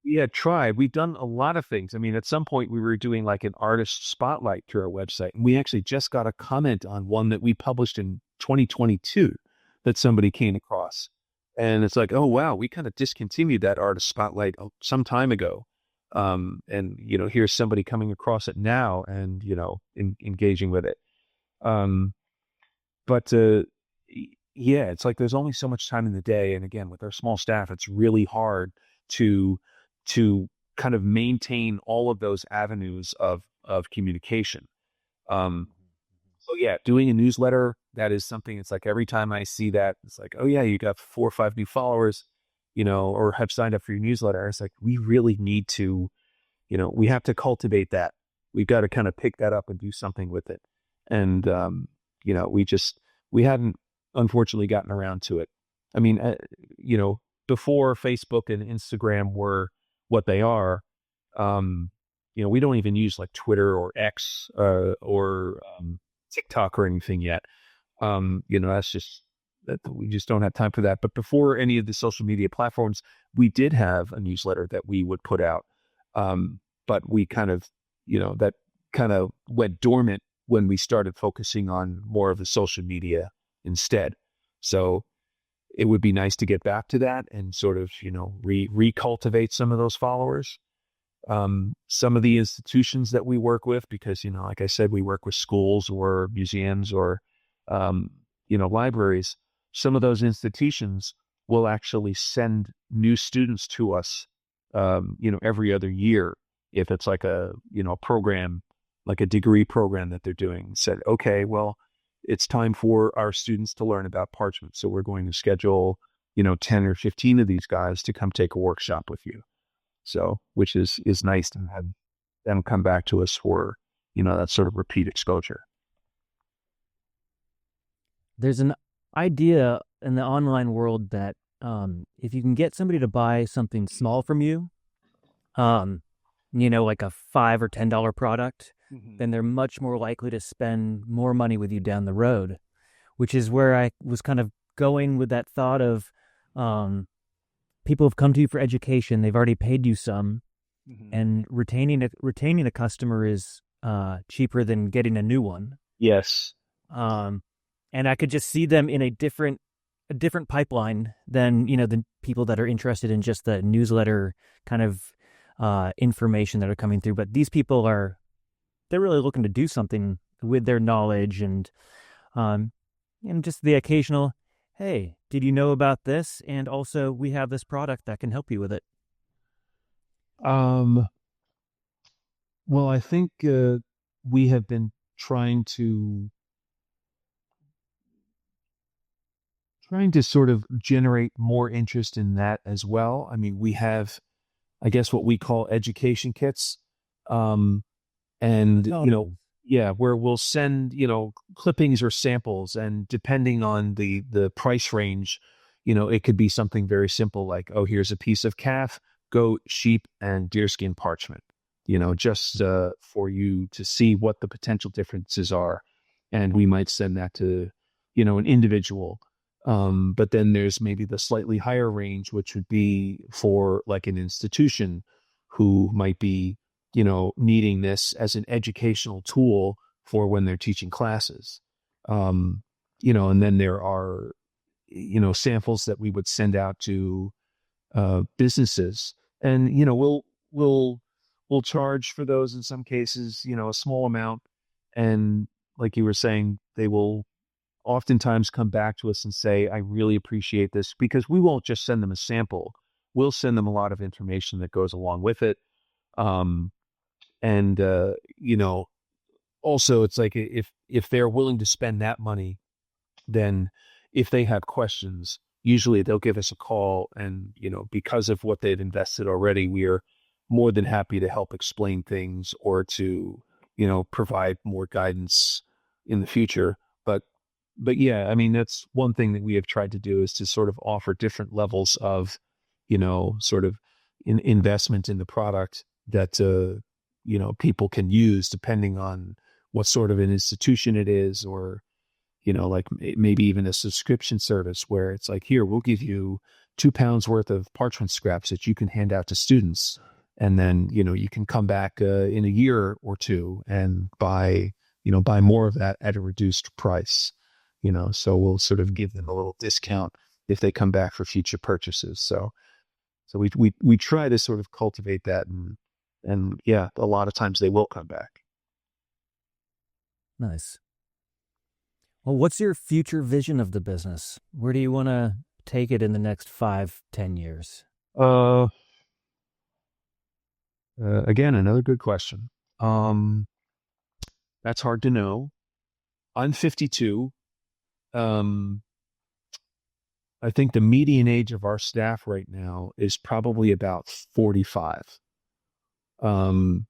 We had tried. We've done a lot of things. I mean, at some point we were doing like an artist spotlight to our website, and we actually just got a comment on one that we published in 2022 that somebody came across. And it's like, oh wow, we kind of discontinued that artist spotlight some time ago. And here's somebody coming across it now and engaging with it. Um, but yeah, it's like there's only so much time in the day, and again, with our small staff, it's really hard to to kind of maintain all of those avenues of communication. Um, so yeah, doing a newsletter, that is something. It's like every time I see that, it's like, oh yeah, you got 4 or 5 new followers, or have signed up for your newsletter. It's like we really need to, we have to cultivate that. We've got to kind of pick that up and do something with it. And we hadn't unfortunately gotten around to it. I mean, before Facebook and Instagram were what they are, we don't even use like Twitter or X or TikTok or anything yet. That's just that we just don't have time for that. But before any of the social media platforms, we did have a newsletter that we would put out. But we kind of, that kind of went dormant when we started focusing on more of the social media instead. So it would be nice to get back to that and sort of, recultivate some of those followers. Some of the institutions that we work with, because, like I said, we work with schools or museums or, libraries. Some of those institutions will actually send new students to us, every other year. If it's like a, program, like a degree program that they're doing, said, okay, well, it's time for our students to learn about parchment. So we're going to schedule, 10 or 15 of these guys to come take a workshop with you. So, which is nice to have them come back to us for, that sort of repeat exposure. There's an idea in the online world that if you can get somebody to buy something small from you, like a $5 or $10 product, Mhm. then they're much more likely to spend more money with you down the road, which is where I was kind of going with that thought of um, people have come to you for education. They've already paid you some, Mhm. and retaining a customer is cheaper than getting a new one. Yes. Um, and I could just see them in a different pipeline than the people that are interested in just the newsletter kind of information that are coming through. But these people they're really looking to do something with their knowledge um, and just the occasional, hey, did you know about this? And also, we have this product that can help you with it. Um, well, I think we have been trying to trying to sort of generate more interest in that as well. I mean, we have, I guess, what we call education kits. Um, and Oh, nice. yeah, where we'll send clippings or samples, and depending on the price range, it could be something very simple like, oh, here's a piece of calf, goat, sheep, and deerskin parchment, just for you to see what the potential differences are. And we might send that to an individual. But then there's maybe the slightly higher range, which would be for like an institution who might be needing this as an educational tool for when they're teaching classes. Um, and then there are, samples that we would send out to businesses, and we'll we'll charge for those in some cases, a small amount, and like you were saying, they will oftentimes come back to us and say, I really appreciate this, because we won't just send them a sample. We'll send them a lot of information that goes along with it. Um, and also it's like, if they're willing to spend that money, then if they have questions, usually they'll give us a call, and because of what they've invested already, we're more than happy to help explain things, or to provide more guidance in the future. But yeah, I mean, that's one thing that we have tried to do, is to sort of offer different levels of sort of investment in the product that people can use depending on what sort of an institution it is, or like maybe even a subscription service where it's like, here, we'll give you 2 pounds worth of parchment scraps that you can hand out to students. And then, you can come back in a year or two and buy more of that at a reduced price, so we'll sort of give them a little discount if they come back for future purchases. So we try to sort of cultivate that, and yeah, a lot of times they will come back. Nice. Well, what's your future vision of the business? Where do you want to take it in the next 5, 10 years? Uh, Again, another good question. Um, that's hard to know. I'm 52. Um, I think the median age of our staff right now is probably about 45. Um,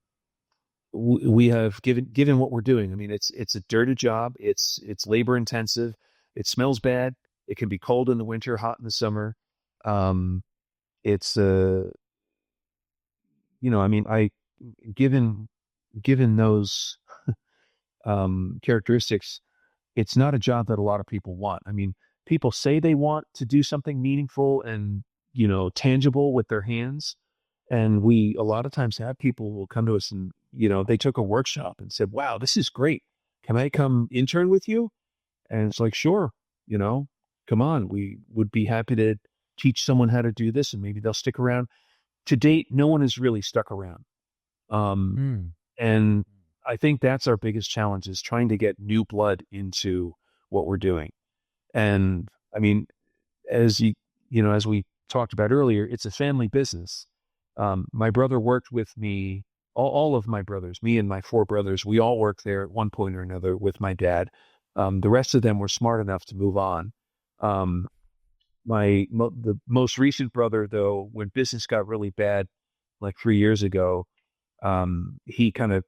we have given what we're doing. I mean, it's a dirty job. It's labor intensive. It smells bad. It can be cold in the winter, hot in the summer. Um, it's I mean, I given given those characteristics, it's not a job that a lot of people want. I mean, people say they want to do something meaningful and, tangible with their hands. And we a lot of times have people who will come to us and, they took a workshop and said, wow, this is great. Can I come intern with you? And it's like, sure, you know, come on. We would be happy to teach someone how to do this, and maybe they'll stick around. To date, no one has really stuck around. Um, Hmm. and I think that's our biggest challenge, is trying to get new blood into what we're doing. And I mean, as as we talked about earlier, it's a family business. My brother worked with me, all of my brothers, me and my four brothers, we all worked there at one point or another with my dad. The rest of them were smart enough to move on. Um, the most recent brother, though, when business got really bad, like 3 years ago, he kind of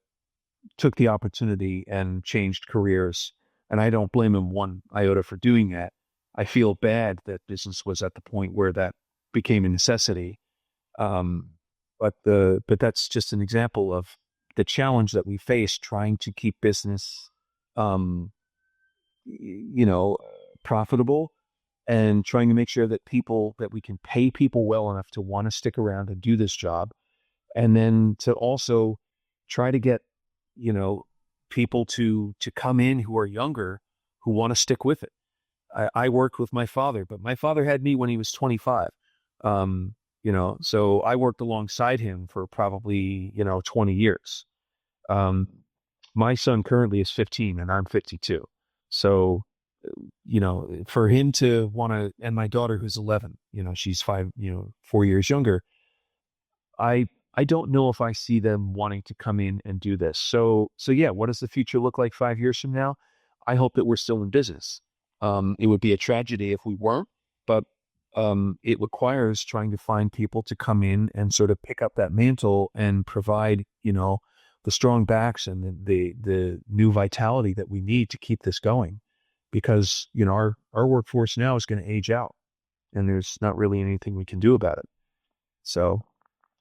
took the opportunity and changed careers. And I don't blame him one iota for doing that. I feel bad that business was at the point where that became a necessity. Um, but that's just an example of, the challenge that we face trying to keep business, um, you know, profitable, and trying to make sure that we can pay people well enough to want to stick around and do this job. And then to also try to get, you know, people to come in who are younger, who want to stick with it. I worked with my father, but my father had me when he was 25. So I worked alongside him for probably, 20 years. Um, my son currently is 15 and I'm 52. So, for him to want to, and my daughter who's 11, she's 4 years younger. I I don't know if I see them wanting to come in and do this. So yeah, what does the future look like 5 years from now? I hope that we're still in business. It would be a tragedy if we weren't, but it requires trying to find people to come in and sort of pick up that mantle and provide, the strong backs and the new vitality that we need to keep this going, because our workforce now is going to age out, and there's not really anything we can do about it. So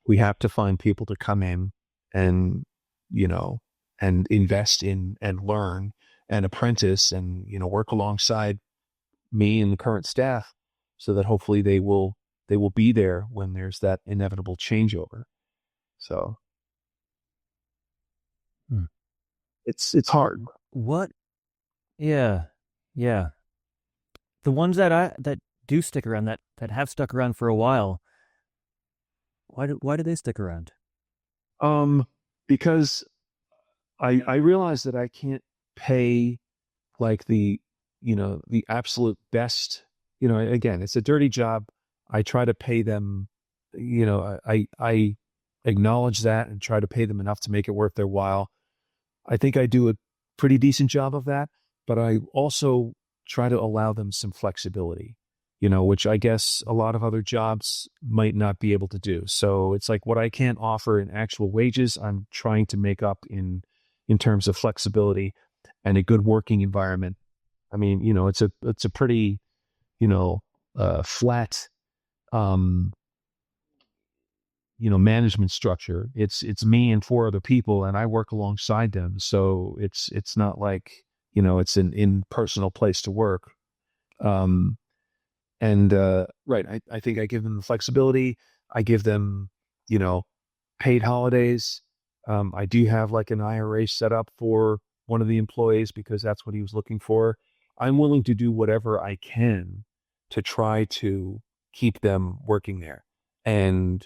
we have to find people to come in and, and invest in and learn and apprentice and, work alongside me and the current staff, so that hopefully they will be there when there's that inevitable changeover. So it's hard. What? Yeah. Yeah. The ones that do stick around, that have stuck around for a while, why do they stick around? Because I realize that I can't pay like the absolute best. Again, it's a dirty job. I try to pay them, I acknowledge that and try to pay them enough to make it worth their while. I think I do a pretty decent job of that, but I also try to allow them some flexibility, which I guess a lot of other jobs might not be able to do. So it's like what I can't offer in actual wages, I'm trying to make up in terms of flexibility and a good working environment. I mean, it's a pretty, flat, management structure. It's me and four other people, and I work alongside them. So it's not like, it's an impersonal place to work. Right. I think I give them the flexibility. I give them, paid holidays. I do have like an IRA set up for one of the employees because that's what he was looking for. I'm willing to do whatever I can to try to keep them working there. And,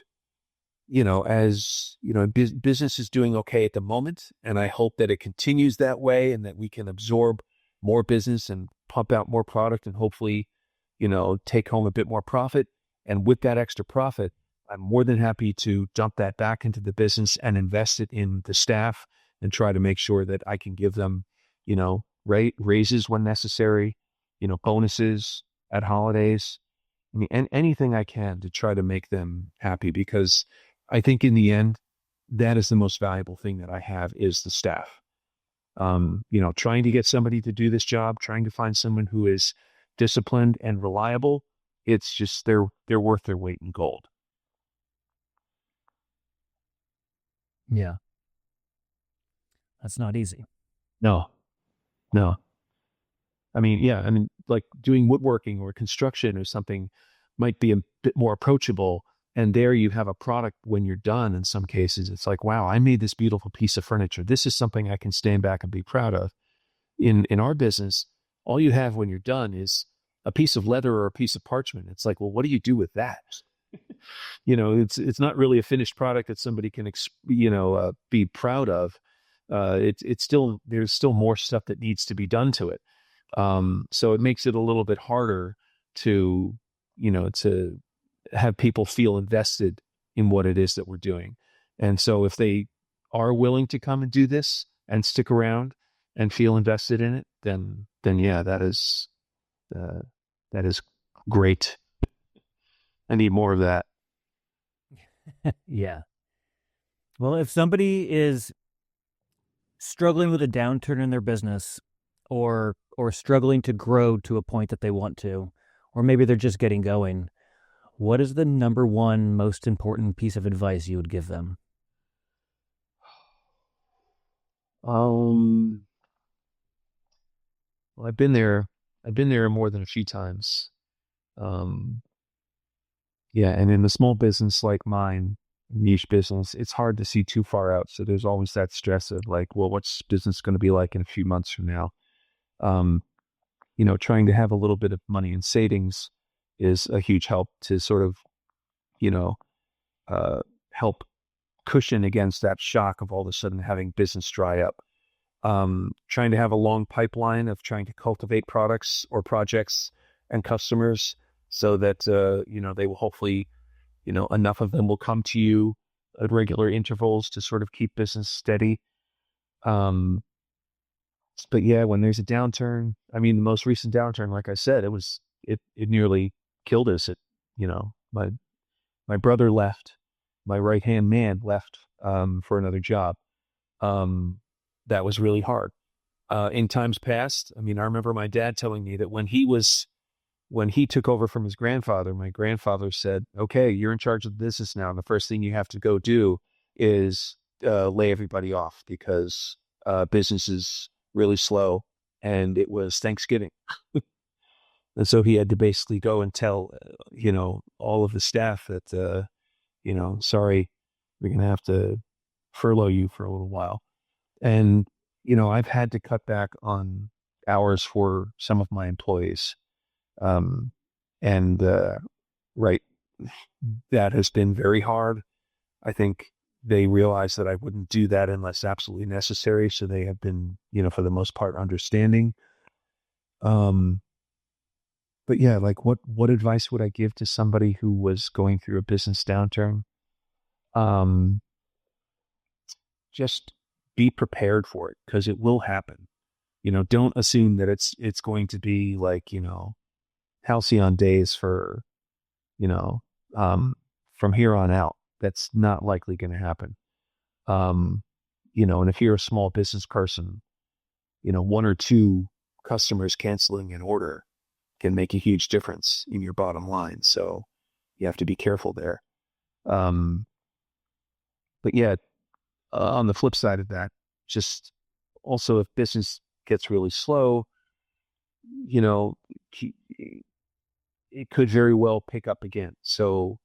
business is doing okay at the moment, and I hope that it continues that way and that we can absorb more business and pump out more product and hopefully, take home a bit more profit. And with that extra profit, I'm more than happy to dump that back into the business and invest it in the staff and try to make sure that I can give them, raises when necessary, bonuses at holidays. I mean, and anything I can to try to make them happy, because I think in the end, that is the most valuable thing that I have is the staff. Trying to get somebody to do this job, trying to find someone who is disciplined and reliable, it's just they're worth their weight in gold. Yeah. That's not easy. No. I mean, yeah, like doing woodworking or construction or something might be a bit more approachable. And there you have a product when you're done. In some cases, it's like, wow, I made this beautiful piece of furniture. This is something I can stand back and be proud of. In our business, all you have when you're done is a piece of leather or a piece of parchment. It's like, well, what do you do with that? It's not really a finished product that somebody can, be proud of. It's still, there's still more stuff that needs to be done to it. So it makes it a little bit harder to have people feel invested in what it is that we're doing. And so if they are willing to come and do this and stick around and feel invested in it, then yeah, that is great. I need more of that. Yeah. Well, if somebody is struggling with a downturn in their business, or struggling to grow to a point that they want to, or maybe they're just getting going, what is the number one most important piece of advice you would give them? Um, well, I've been there more than a few times. Um, yeah, and in a small business like mine, niche business, it's hard to see too far out. So there's always that stress of like, well, what's business going to be like in a few months from now? Um, trying to have a little bit of money in savings is a huge help to sort of, you know, uh, help cushion against that shock of all of a sudden having business dry up. Trying to have a long pipeline of trying to cultivate products or projects and customers so that, they will hopefully, enough of them will come to you at regular intervals to sort of keep business steady. Um, but yeah, when there's a downturn, I mean, the most recent downturn, like I said, it nearly killed us. My brother left, my right hand man left, for another job. Um, that was really hard. In times past, I mean, I remember my dad telling me that when he took over from his grandfather, my grandfather said, "Okay, you're in charge of the business now, and the first thing you have to go do is lay everybody off because business is really slow." And it was Thanksgiving, and so he had to basically go and tell, all of the staff that, sorry, we're gonna have to furlough you for a little while. And I've had to cut back on hours for some of my employees. Um, and right, that has been very hard. I think they realize that I wouldn't do that unless absolutely necessary. So they have been, for the most part, understanding. Um, but yeah, like what advice would I give to somebody who was going through a business downturn? Um, just be prepared for it because it will happen. Don't assume that it's going to be like, halcyon days for, you know, um, from here on out. That's not likely going to happen. Um, and if you're a small business person, one or two customers canceling an order can make a huge difference in your bottom line. So you have to be careful there. Um, but yeah, on the flip side of that, just also if business gets really slow, you know, it could very well pick up again. So,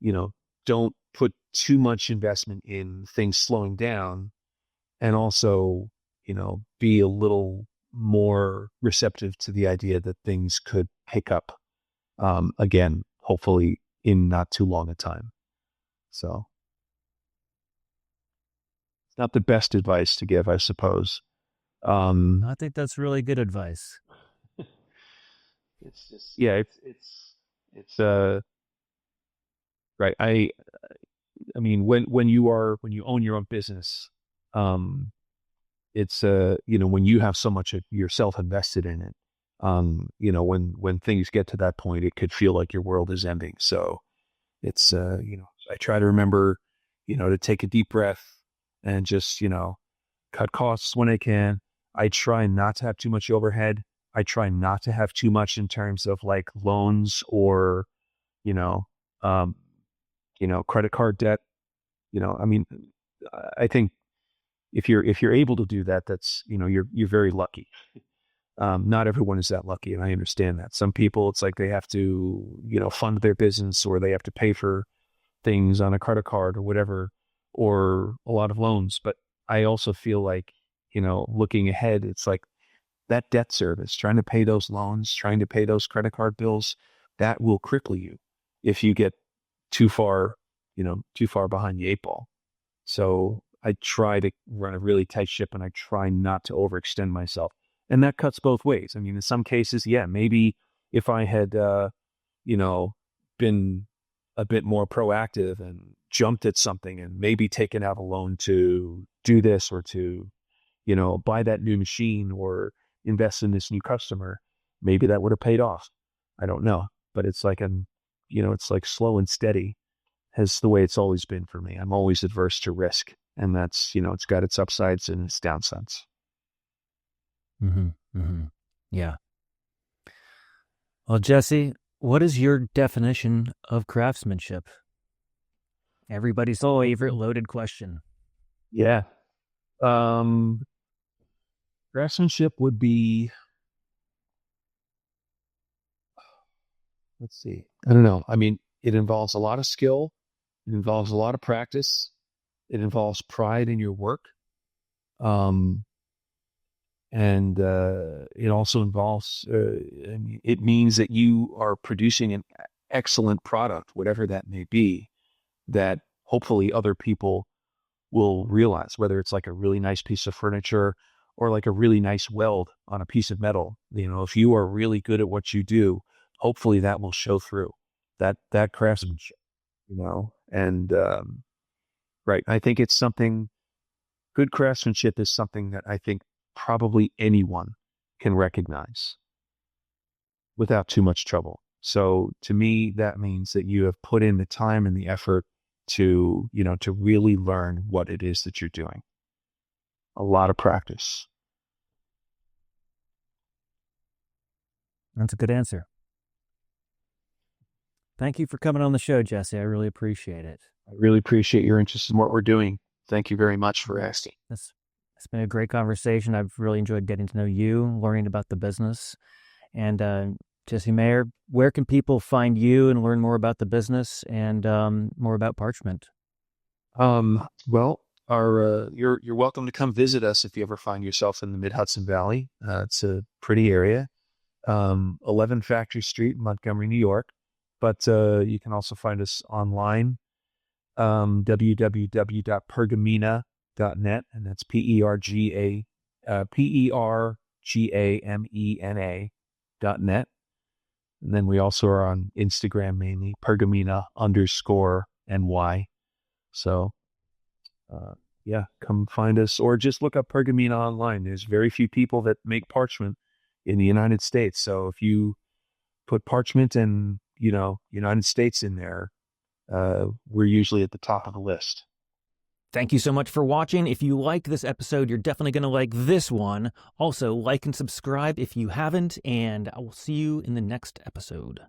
you know, don't put too much investment in things slowing down and also, be a little more receptive to the idea that things could pick up again, hopefully in not too long a time. So it's not the best advice to give, I suppose. Um, I think that's really good advice. it's just, yeah, it's, right. I mean, when you own your own business, um, it's when you have so much of yourself invested in it, when things get to that point, it could feel like your world is ending. So it's I try to remember, to take a deep breath and just, cut costs when I can. I try not to have too much overhead. I try not to have too much in terms of like loans or, you know, um, credit card debt. I mean, I think if you're able to do that, that's, you're very lucky. Not everyone is that lucky, and I understand that. Some people, it's like they have to, fund their business or they have to pay for things on a credit card or whatever, or a lot of loans. But I also feel like, looking ahead, it's like that debt service, trying to pay those loans, trying to pay those credit card bills, that will cripple you if you get too far, too far behind the eight ball. So I try to run a really tight ship and I try not to overextend myself. And that cuts both ways. I mean, in some cases, yeah, maybe if I had, you know, been a bit more proactive and jumped at something and maybe taken out a loan to do this or to, buy that new machine or invest in this new customer, maybe that would have paid off. I don't know. But it's like it's like slow and steady has the way it's always been for me. I'm always adverse to risk. And that's, it's got its upsides and its downsides. Mm-hmm. Mm-hmm. Yeah. Well, Jesse, what is your definition of craftsmanship? Everybody's favorite loaded question. Yeah. Um, Craftsmanship would be, let's see, I don't know. I mean, it involves a lot of skill. It involves a lot of practice. It involves pride in your work. Um, and it also involves, I mean, it means that you are producing an excellent product, whatever that may be, that hopefully other people will realize, whether it's like a really nice piece of furniture or like a really nice weld on a piece of metal. You know, if you are really good at what you do, hopefully that will show through that craftsmanship, you know, and right. I think it's something, good craftsmanship is something that I think probably anyone can recognize without too much trouble. So to me, that means that you have put in the time and the effort to, you know, to really learn what it is that you're doing. A lot of practice. That's a good answer. Thank you for coming on the show, Jesse. I really appreciate it. I really appreciate your interest in what we're doing. Thank you very much for asking. It's been a great conversation. I've really enjoyed getting to know you, learning about the business. And Jesse Meyer, where can people find you and learn more about the business and more about Parchment? Well, our you're welcome to come visit us if you ever find yourself in the Mid Hudson Valley. It's a pretty area. 11 Factory Street, Montgomery, New York. But you can also find us online, www.pergamena.net, and that's PERGAMENA.net. And then we also are on Instagram mainly, Pergamena_NY. So, yeah, come find us or just look up Pergamena online. There's very few people that make parchment in the United States. So if you put parchment and, you know, United States in there, we're usually at the top of the list. Thank you so much for watching. If you like this episode, you're definitely going to like this one. Also, like and subscribe if you haven't, and I will see you in the next episode.